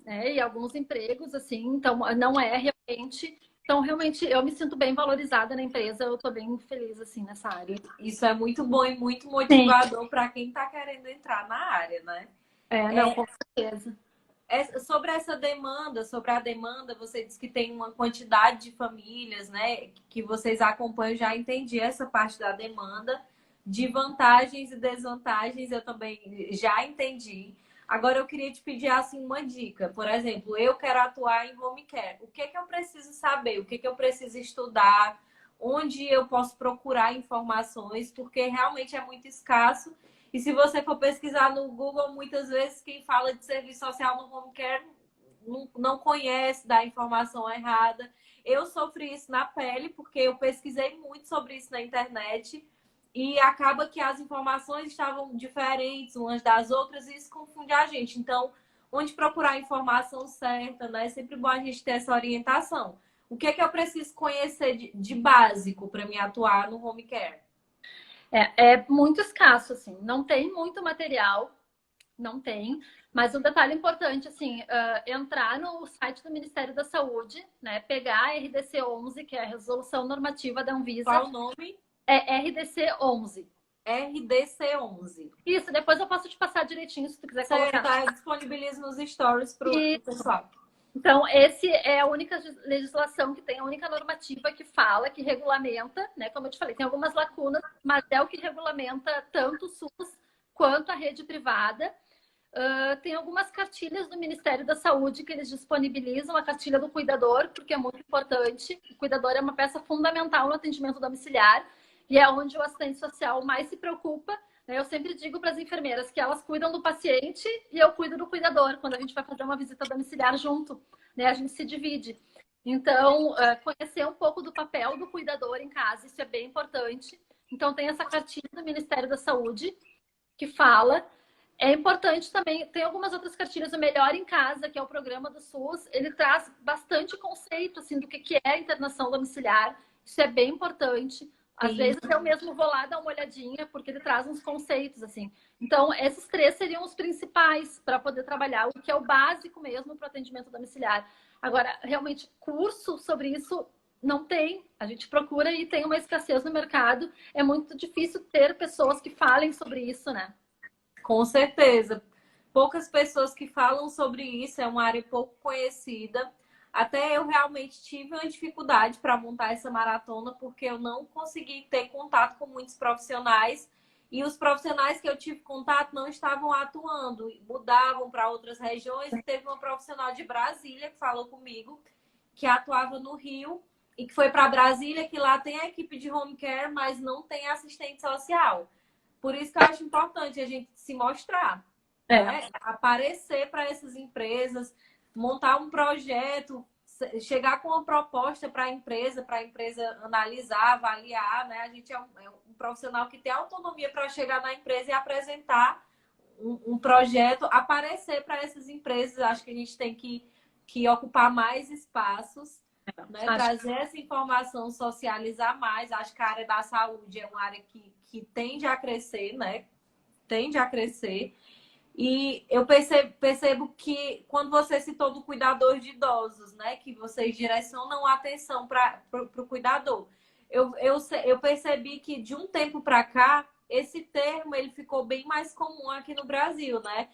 né, e alguns empregos, assim, então não é realmente. Então, realmente, eu me sinto bem valorizada na empresa, eu estou bem feliz, assim, nessa área. Isso é muito bom e muito Sim. motivador para quem está querendo entrar na área, né? Não, com certeza. Sobre essa demanda, sobre a demanda, você disse que tem uma quantidade de famílias, né, que vocês acompanham, já entendi essa parte da demanda, de vantagens e desvantagens, eu também já entendi. Agora eu queria te pedir assim uma dica. Por exemplo, eu quero atuar em home care. O que é que eu preciso saber? O que é que eu preciso estudar? Onde eu posso procurar informações? Porque realmente é muito escasso. E se você for pesquisar no Google, muitas vezes quem fala de serviço social no home care não conhece, dá informação errada. Eu sofri isso na pele, porque eu pesquisei muito sobre isso na internet e acaba que as informações estavam diferentes umas das outras e isso confunde a gente. Então, onde procurar a informação certa, né? É sempre bom a gente ter essa orientação. O que é que eu preciso conhecer de básico para me atuar no home care? É muito escasso, assim, não tem muito material, não tem, mas um detalhe importante, assim, entrar no site do Ministério da Saúde, né, pegar a RDC 11, que é a Resolução Normativa da Anvisa. Qual o nome? É RDC 11. RDC 11. Isso, depois eu posso te passar direitinho, se tu quiser Certo, colocar. eu disponibilizo nos stories para o pessoal. Então, esse é a única legislação que tem, a única normativa que fala, que regulamenta, né? Como eu te falei, tem algumas lacunas, mas é o que regulamenta tanto o SUS quanto a rede privada. Tem algumas cartilhas do Ministério da Saúde que eles disponibilizam, a cartilha do cuidador, porque é muito importante. O cuidador é uma peça fundamental no atendimento domiciliar e é onde o assistente social mais se preocupa. Eu sempre digo para as enfermeiras que elas cuidam do paciente e eu cuido do cuidador, quando a gente vai fazer uma visita domiciliar junto, né? A gente se divide. Então, conhecer um pouco do papel do cuidador em casa, isso é bem importante. Então, tem essa cartilha do Ministério da Saúde que fala. É importante também, tem algumas outras cartilhas, o Melhor em Casa, que é o programa do SUS, ele traz bastante conceito, assim, do que é a internação domiciliar, isso é bem importante. Às vezes eu mesmo vou lá dar uma olhadinha, porque ele traz uns conceitos, assim. Então, esses três seriam os principais para poder trabalhar, o que é o básico mesmo para o atendimento domiciliar. Agora, realmente, curso sobre isso não tem. A gente procura e tem uma escassez no mercado. É muito difícil ter pessoas que falem sobre isso, né? Com certeza. Poucas pessoas que falam sobre isso, é uma área pouco conhecida. Até eu realmente tive uma dificuldade para montar essa maratona, porque eu não consegui ter contato com muitos profissionais. E os profissionais que eu tive contato não estavam atuando, mudavam para outras regiões. E teve uma profissional de Brasília que falou comigo, que atuava no Rio e que foi para Brasília, que lá tem a equipe de home care, mas não tem assistente social. Por isso que eu acho importante a gente se mostrar, né? Aparecer para essas empresas, montar um projeto, chegar com uma proposta para a empresa analisar, avaliar, né? A gente é um profissional que tem autonomia para chegar na empresa e apresentar um projeto, aparecer para essas empresas. Acho que a gente tem que ocupar mais espaços, né? Trazer essa informação, socializar mais. Acho que a área da saúde é uma área que tende a crescer, né? Tende a crescer. E eu percebo que quando você citou do cuidador de idosos, né? Que vocês direcionam a atenção para o cuidador. Eu percebi que de um tempo para cá, esse termo ele ficou bem mais comum aqui no Brasil, né?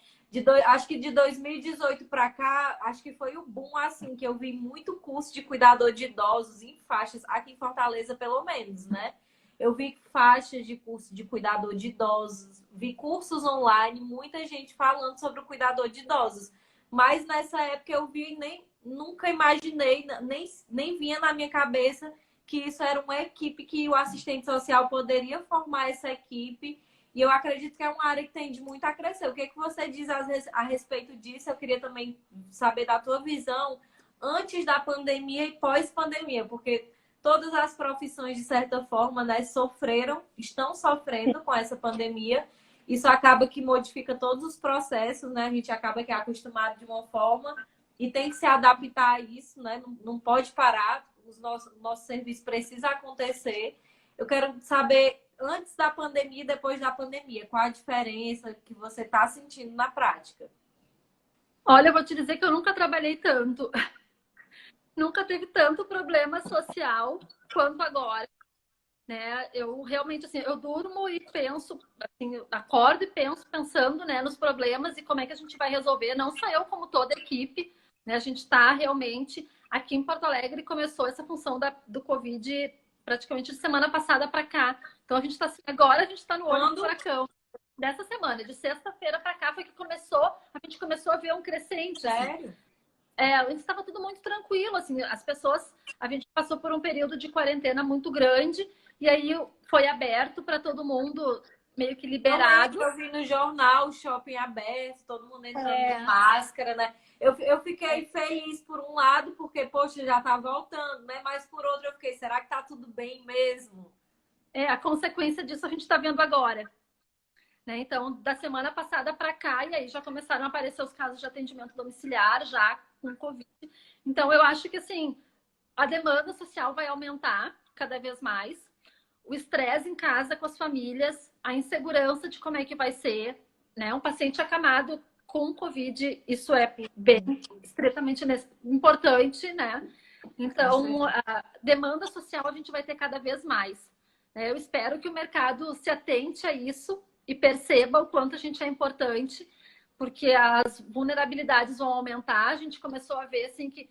Acho que de 2018 para cá, acho que foi o boom, assim, que eu vi muito curso de cuidador de idosos em faixas, aqui em Fortaleza, pelo menos, né? Eu vi faixas de curso de cuidador de idosos, vi cursos online, muita gente falando sobre o cuidador de idosos. Mas nessa época eu vi nunca imaginei, nem vinha na minha cabeça que isso era uma equipe que o assistente social poderia formar essa equipe. E eu acredito que é uma área que tende muito a crescer. O que você diz a respeito disso? Eu queria também saber da tua visão antes da pandemia e pós-pandemia, porque todas as profissões, de certa forma, né, estão sofrendo com essa pandemia. Isso acaba que modifica todos os processos, né? A gente acaba que é acostumado de uma forma e tem que se adaptar a isso, né? Não pode parar, nosso serviço precisa acontecer. Eu quero saber, antes da pandemia e depois da pandemia, qual a diferença que você está sentindo na prática? Olha, eu vou te dizer que eu nunca trabalhei tanto. Nunca teve tanto problema social quanto agora, né? Eu realmente, assim, eu durmo e penso, assim, eu acordo e penso, pensando, né, nos problemas e como é que a gente vai resolver. Não só eu, como toda a equipe, né? A gente está realmente aqui em Porto Alegre, começou essa função do Covid praticamente de semana passada para cá. Então a gente está assim, agora a gente está no olho do furacão. Dessa semana, de sexta-feira para cá, foi que a gente começou a ver um crescente. Sério? Assim. Antes estava tudo muito tranquilo, assim, as pessoas, a gente passou por um período de quarentena muito grande e aí foi aberto para todo mundo, meio que liberado. Eu vi no jornal o shopping aberto, todo mundo entrando com máscara, né? Eu fiquei feliz por um lado, porque, poxa, já tá voltando, né? Mas por outro eu fiquei, será que tá tudo bem mesmo? A consequência disso a gente está vendo agora. Né? Então, da semana passada para cá, e aí já começaram a aparecer os casos de atendimento domiciliar, já com Covid. Então, eu acho que, assim, a demanda social vai aumentar cada vez mais. O estresse em casa com as famílias, a insegurança de como é que vai ser, né? Um paciente acamado com Covid, isso é bem estritamente importante, né? Então, a demanda social a gente vai ter cada vez mais. Eu espero que o mercado se atente a isso e perceba o quanto a gente é importante, porque as vulnerabilidades vão aumentar. A gente começou a ver assim que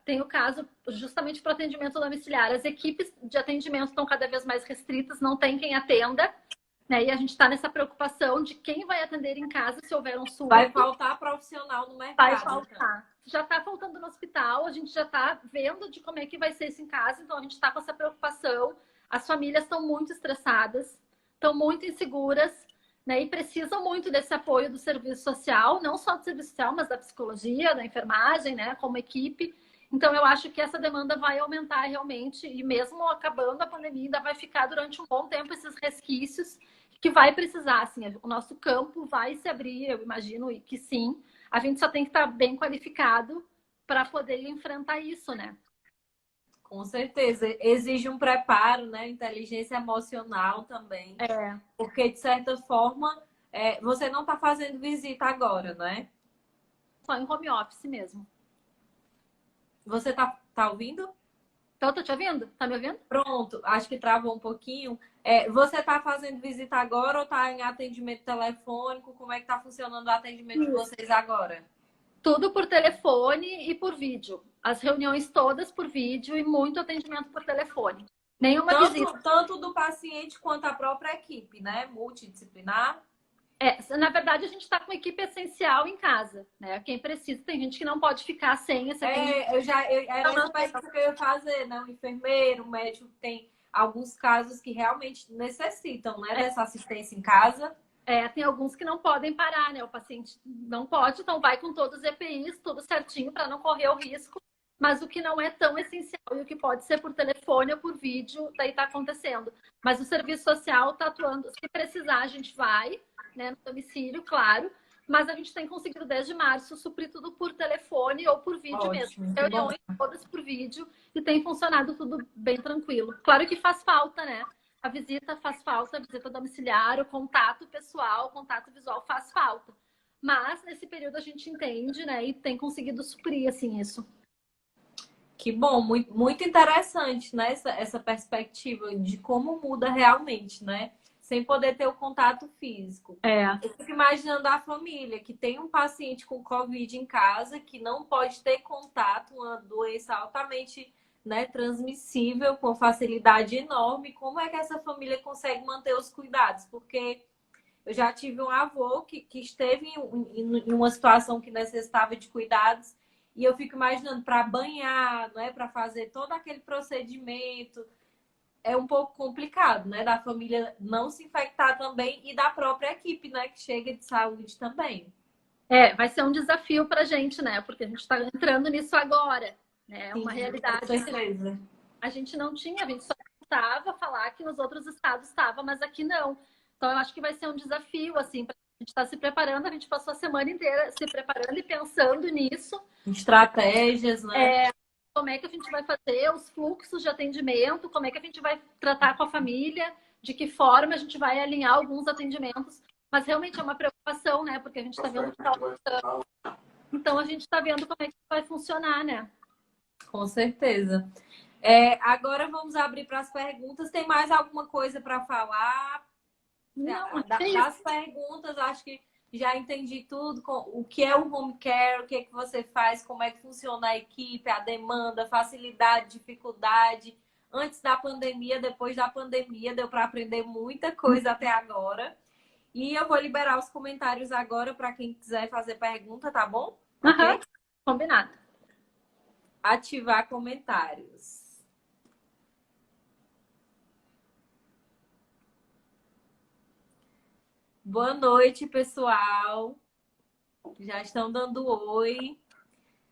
tem o caso justamente para o atendimento domiciliar. As equipes de atendimento estão cada vez mais restritas, não tem quem atenda, né? E a gente está nessa preocupação de quem vai atender em casa se houver um surto. Vai faltar profissional no mercado. Vai faltar. Então. Já está faltando no hospital, a gente já está vendo de como é que vai ser isso em casa, então a gente está com essa preocupação. As famílias estão muito estressadas, estão muito inseguras, né? E precisam muito desse apoio do serviço social, não só do serviço social, mas da psicologia, da enfermagem, né? Como equipe. Então, eu acho que essa demanda vai aumentar realmente, e mesmo acabando a pandemia, ainda vai ficar durante um bom tempo esses resquícios que vai precisar, assim, o nosso campo vai se abrir, eu imagino que sim. A gente só tem que estar bem qualificado para poder enfrentar isso, né? Com certeza. Exige um preparo, né? Inteligência emocional também. Porque, de certa forma, você não está fazendo visita agora, né? Só em home office mesmo. Você tá ouvindo? Então, tô te ouvindo? Tá me ouvindo? Pronto, acho que travou um pouquinho. Você tá fazendo visita agora ou tá em atendimento telefônico? Como é que tá funcionando o atendimento de vocês agora? Tudo por telefone e por vídeo. As reuniões todas por vídeo e muito atendimento por telefone. Nenhuma visita. Tanto do paciente quanto a própria equipe, né? Multidisciplinar. Na verdade, a gente está com equipe essencial em casa, né? Quem precisa, tem gente que não pode ficar sem esse atendimento. Era essa pergunta que eu ia fazer, né? O enfermeiro, o médico, tem alguns casos que realmente necessitam, né? Dessa assistência em casa. Tem alguns que não podem parar, né? O paciente não pode, então vai com todos os EPIs, tudo certinho para não correr o risco. Mas o que não é tão essencial e o que pode ser por telefone ou por vídeo, daí está acontecendo. Mas o serviço social está atuando. Se precisar, a gente vai, né, no domicílio, claro. Mas a gente tem conseguido desde março suprir tudo por telefone ou por vídeo mesmo. Reuniões todas por vídeo e tem funcionado tudo bem tranquilo. Claro que faz falta, né? A visita faz falta, a visita domiciliar, o contato pessoal, o contato visual faz falta. Mas nesse período a gente entende, né? E tem conseguido suprir, assim, isso. Que bom, muito, muito interessante, né? Essa perspectiva de como muda realmente, né? Sem poder ter o contato físico. Eu fico imaginando a família que tem um paciente com Covid em casa, que não pode ter contato, uma doença altamente, né, transmissível, com facilidade enorme. Como é que essa família consegue manter os cuidados? Porque eu já tive um avô que esteve em uma situação que necessitava de cuidados. E eu fico imaginando, para banhar, não é, para fazer todo aquele procedimento, é um pouco complicado, né? Da família não se infectar também e da própria equipe, né? Que chega de saúde também. Vai ser um desafio para a gente, né? Porque a gente está entrando nisso agora, né? É uma realidade com certeza. que a gente não tinha, a gente só estava falar que nos outros estados estava, mas aqui não. Então eu acho que vai ser um desafio, assim, para a gente estar se preparando. A gente passou a semana inteira se preparando e pensando nisso. Estratégias, né? Como é que a gente vai fazer os fluxos de atendimento, como é que a gente vai tratar com a família, de que forma a gente vai alinhar alguns atendimentos. Mas realmente é uma preocupação, né? Porque a gente está vendo que está aumentando. Então a gente está vendo como é que vai funcionar, né? Com certeza. Agora vamos abrir para as perguntas. Tem mais alguma coisa para falar? Não, das perguntas, acho que já entendi tudo. O que é o home care, o que é que você faz, como é que funciona a equipe, a demanda, facilidade, dificuldade. Antes da pandemia, depois da pandemia, deu para aprender muita coisa até agora. E eu vou liberar os comentários agora para quem quiser fazer pergunta, tá bom? Okay? Combinado. Ativar comentários. Boa noite, pessoal. Já estão dando oi.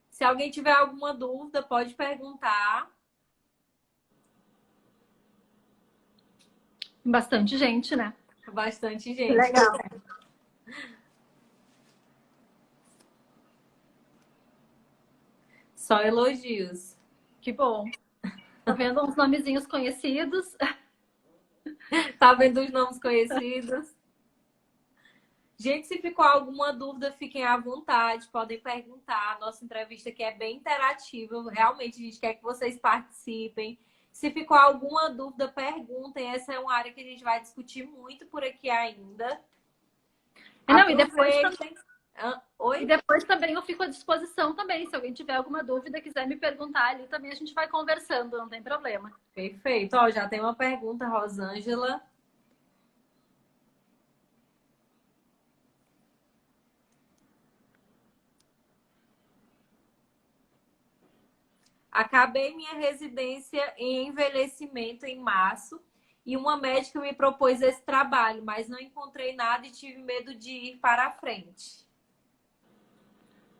Se alguém tiver alguma dúvida, pode perguntar. Bastante gente, né? Bastante gente. Legal. Só elogios. Que bom. Tá vendo uns nomezinhos conhecidos? Tá vendo os nomes conhecidos? Gente, se ficou alguma dúvida, fiquem à vontade, podem perguntar. Nossa entrevista aqui é bem interativa. Realmente, a gente quer que vocês participem. Se ficou alguma dúvida, perguntem. Essa é uma área que a gente vai discutir muito por aqui ainda. Não, e depois Oi? E depois também eu fico à disposição também. Se alguém tiver alguma dúvida, quiser me perguntar ali, também a gente vai conversando, não tem problema. Perfeito. Ó, já tem uma pergunta, Rosângela. Acabei minha residência em envelhecimento em março e uma médica me propôs esse trabalho, mas não encontrei nada e tive medo de ir para a frente.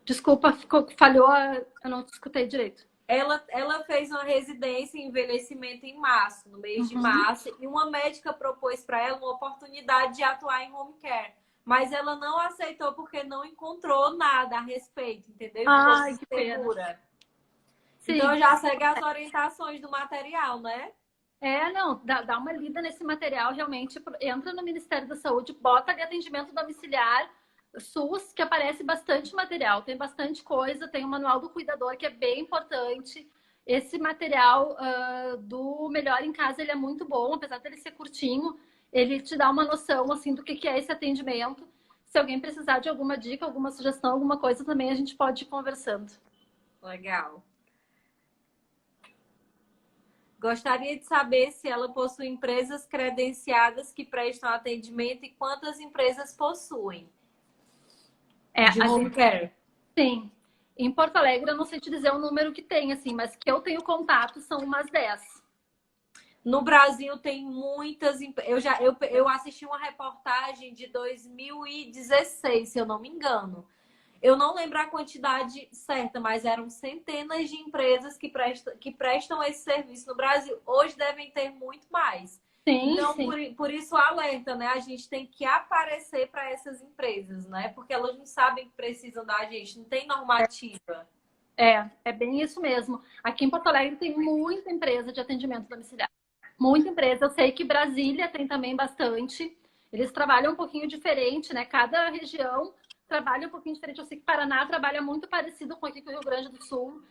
Desculpa, falhou, eu não te escutei direito. Ela fez uma residência em envelhecimento em março, no mês de março, e uma médica propôs para ela uma oportunidade de atuar em home care. Mas ela não aceitou porque não encontrou nada a respeito, entendeu? Ai, que pena. Então já segue as orientações do material, né? Não, dá uma lida nesse material, realmente entra no Ministério da Saúde, bota de atendimento domiciliar, SUS, que aparece bastante material, tem bastante coisa, tem o manual do cuidador, que é bem importante. Esse material do Melhor em Casa, ele é muito bom, apesar dele ser curtinho, ele te dá uma noção, assim, do que é esse atendimento. Se alguém precisar de alguma dica, alguma sugestão, alguma coisa, também a gente pode ir conversando. Legal. Gostaria de saber se ela possui empresas credenciadas que prestam atendimento e quantas empresas possuem. De home care. Sim. Em Porto Alegre, eu não sei te dizer o número que tem, assim, mas que eu tenho contato são umas 10. No Brasil tem muitas. Eu assisti uma reportagem de 2016, se eu não me engano. Eu não lembro a quantidade certa, mas eram centenas de empresas que prestam esse serviço no Brasil. Hoje devem ter muito mais. Sim, Então, sim. por isso, alerta, né? A gente tem que aparecer para essas empresas, né? Porque elas não sabem que precisam da gente, não tem normativa. É bem isso mesmo. Aqui em Porto Alegre tem muita empresa de atendimento domiciliar. Muita empresa. Eu sei que Brasília tem também bastante. Eles trabalham um pouquinho diferente, né? Cada região trabalha um pouquinho diferente. Eu sei que Paraná trabalha muito parecido com aqui com o Rio Grande do Sul.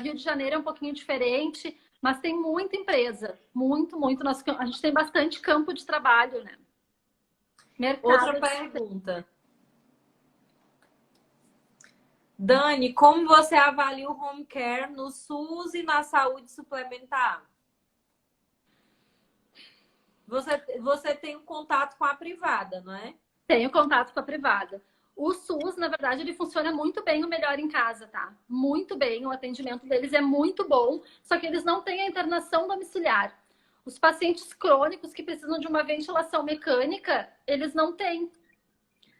Rio de Janeiro é um pouquinho diferente, mas tem muita empresa. Muito, muito. A gente tem bastante campo de trabalho, né? Outra Mercado. pergunta. Dani, como você avalia o home care no SUS e na saúde suplementar? Você tem um contato com a privada, não é? Tenho contato com a privada. O SUS, na verdade, ele funciona muito bem o Melhor em Casa, tá? Muito bem, o atendimento deles é muito bom, só que eles não têm a internação domiciliar. Os pacientes crônicos que precisam de uma ventilação mecânica, eles não têm.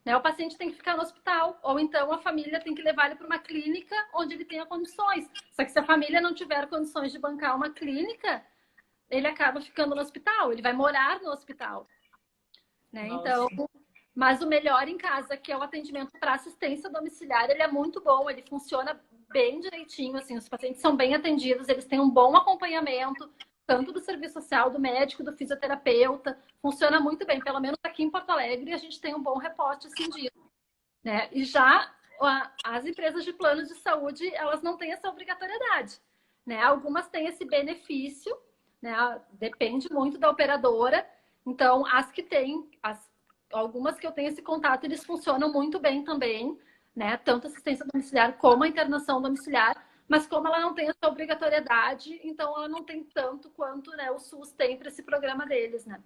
Né? O paciente tem que ficar no hospital, ou então a família tem que levar ele para uma clínica onde ele tenha condições. Só que se a família não tiver condições de bancar uma clínica, ele acaba ficando no hospital, ele vai morar no hospital. Né? Então, mas o Melhor em Casa, que é o atendimento para assistência domiciliar, ele é muito bom, ele funciona bem direitinho, assim, os pacientes são bem atendidos, eles têm um bom acompanhamento, tanto do serviço social, do médico, do fisioterapeuta, funciona muito bem, pelo menos aqui em Porto Alegre a gente tem um bom reporte assim disso, né? E já as empresas de planos de saúde, elas não têm essa obrigatoriedade, né? Algumas têm esse benefício, né? Depende muito da operadora, então as que têm, algumas que eu tenho esse contato, eles funcionam muito bem também, né? Tanto assistência domiciliar como a internação domiciliar, mas como ela não tem essa obrigatoriedade, então ela não tem tanto quanto, né, o SUS tem para esse programa deles, né?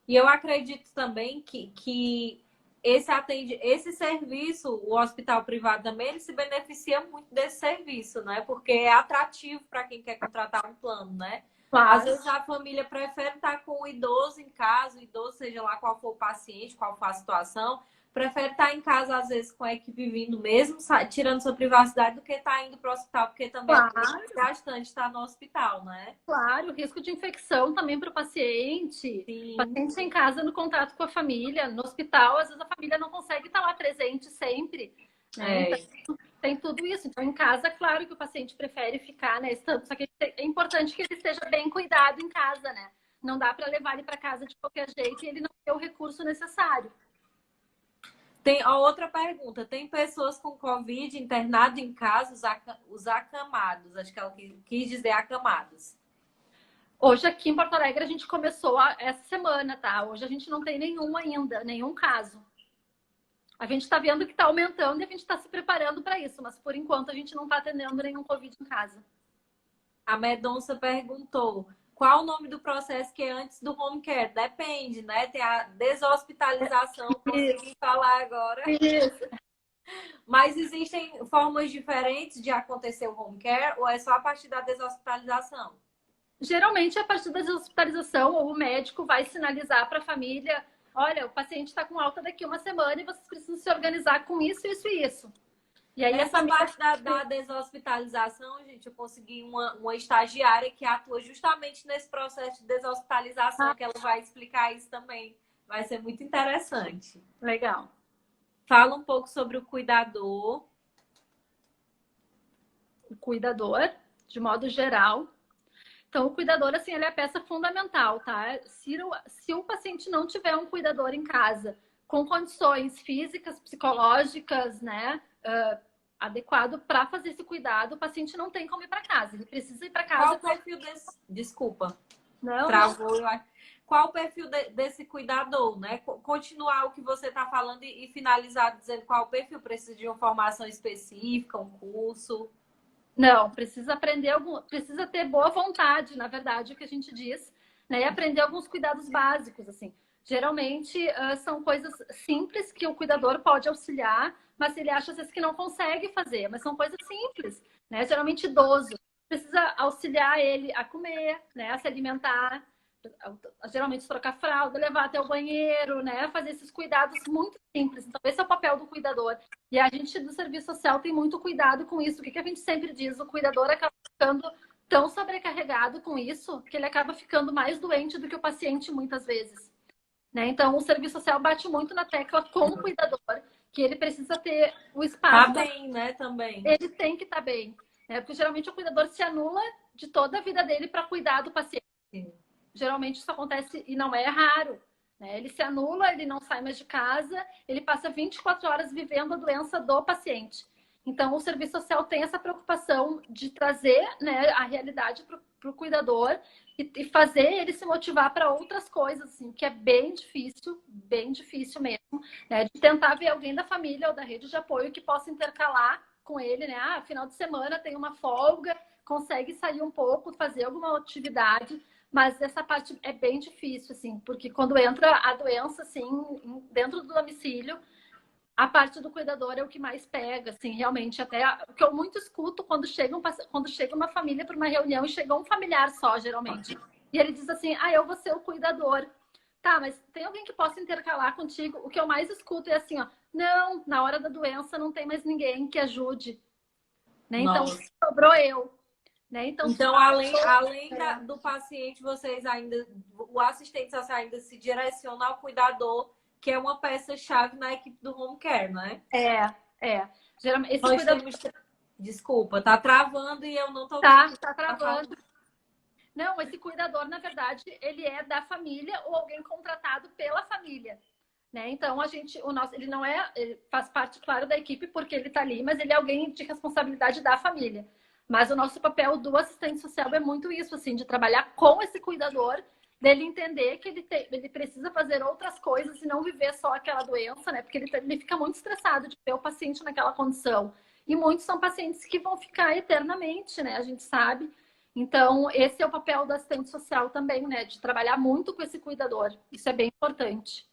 E eu acredito também que esse serviço, o hospital privado também, ele se beneficia muito desse serviço, né? Porque é atrativo para quem quer contratar um plano, né? Às Claro. vezes a família prefere estar com o idoso em casa, o idoso, seja lá qual for o paciente, qual for a situação, prefere estar em casa, às vezes, com a equipe vindo mesmo, tirando sua privacidade, do que estar indo para o hospital, porque também é Claro, desgastante estar no hospital, né? claro, risco de infecção também para o paciente. O Sim. paciente em casa no contato com a família, no hospital, às vezes a família não consegue estar lá presente sempre, né? Então, É. tem tudo isso. Então, em casa, claro que o paciente prefere ficar, né? Só que é importante que ele esteja bem cuidado em casa, né? Não dá para levar ele para casa de qualquer jeito e ele não ter o recurso necessário. Tem a outra pergunta. Tem pessoas com Covid internadas em casa, os acamados. Acho que ela quis dizer acamados. Hoje aqui em Porto Alegre a gente começou essa semana, tá? Hoje a gente não tem nenhum ainda, nenhum caso. A gente está vendo que está aumentando e a gente está se preparando para isso, mas por enquanto a gente não está atendendo nenhum Covid em casa. A Medonça perguntou qual o nome do processo que é antes do home care. Depende, né? Tem a deshospitalização, consegui falar agora. Isso. Mas existem formas diferentes de acontecer o home care ou é só a partir da deshospitalização? Geralmente, a partir da hospitalização, o médico vai sinalizar para a família: olha, o paciente está com alta daqui uma semana e vocês precisam se organizar com isso, isso e isso. E aí Essa parte da deshospitalização, gente, eu consegui uma estagiária que atua justamente nesse processo de deshospitalização, que ela vai explicar isso também. Vai ser muito interessante. Legal. Fala um pouco sobre o cuidador. O cuidador, de modo geral. Então, o cuidador, assim, ele é a peça fundamental, tá? Se o paciente não tiver um cuidador em casa com condições físicas, psicológicas, né, adequado para fazer esse cuidado, o paciente não tem como ir para casa. Ele precisa ir para casa. Qual o perfil desse... Desculpa. Não, travou. Qual o perfil desse cuidador, né? Continuar o que você está falando e finalizar dizendo qual o perfil. Precisa de uma formação específica, um curso? Não, precisa aprender precisa ter boa vontade, na verdade, o que a gente diz, né? E aprender alguns cuidados básicos, assim. Geralmente são coisas simples que o cuidador pode auxiliar, mas ele acha às vezes que não consegue fazer, mas são coisas simples, né? Geralmente idoso. precisa auxiliar ele a comer, né? A se alimentar, geralmente trocar fralda, levar até o banheiro, né? Fazer esses cuidados muito simples. Então, esse é o papel do cuidador. E a gente do serviço social tem muito cuidado com isso. O que a gente sempre diz? O cuidador acaba ficando tão sobrecarregado com isso que ele acaba ficando mais doente do que o paciente muitas vezes. Né? Então, o serviço social bate muito na tecla com o cuidador, que ele precisa ter o espaço. Tá bem, né, também. Ele tem que estar bem. Né? Porque geralmente o cuidador se anula de toda a vida dele para cuidar do paciente. Sim. Geralmente isso acontece e não é raro. Né? Ele se anula, ele não sai mais de casa, ele passa 24 horas vivendo a doença do paciente. Então, o serviço social tem essa preocupação de trazer, né, a realidade para o cuidador e fazer ele se motivar para outras coisas, assim, que é bem difícil mesmo, né, de tentar ver alguém da família ou da rede de apoio que possa intercalar com ele, né? Ah, final de semana tem uma folga, consegue sair um pouco, fazer alguma atividade, mas essa parte é bem difícil, assim, porque quando entra a doença, assim, dentro do domicílio, a parte do cuidador é o que mais pega, assim, realmente. Até o que eu muito escuto quando chega uma família para uma reunião e chega um familiar só, geralmente. E ele diz assim, eu vou ser o cuidador. Tá, mas tem alguém que possa intercalar contigo? O que eu mais escuto é assim, ó, não, na hora da doença não tem mais ninguém que ajude. Né? Então, sobrou eu. Né? Então, além do paciente, vocês ainda, o assistente social ainda se direciona ao cuidador, que é uma peça-chave na equipe do home care, não é? Geralmente, esse cuidador... Desculpa, tá travando e eu não tô vendo. Tá travando. Não, esse cuidador, na verdade, ele é da família ou alguém contratado pela família. Né? Então, ele não é, ele faz parte, claro, da equipe porque ele tá ali, mas ele é alguém de responsabilidade da família. Mas o nosso papel do assistente social é muito isso, assim, de trabalhar com esse cuidador, dele entender que ele precisa fazer outras coisas e não viver só aquela doença, né? Porque ele fica muito estressado de ter o paciente naquela condição. E muitos são pacientes que vão ficar eternamente, né? A gente sabe. Então, esse é o papel do assistente social também, né? De trabalhar muito com esse cuidador. Isso é bem importante.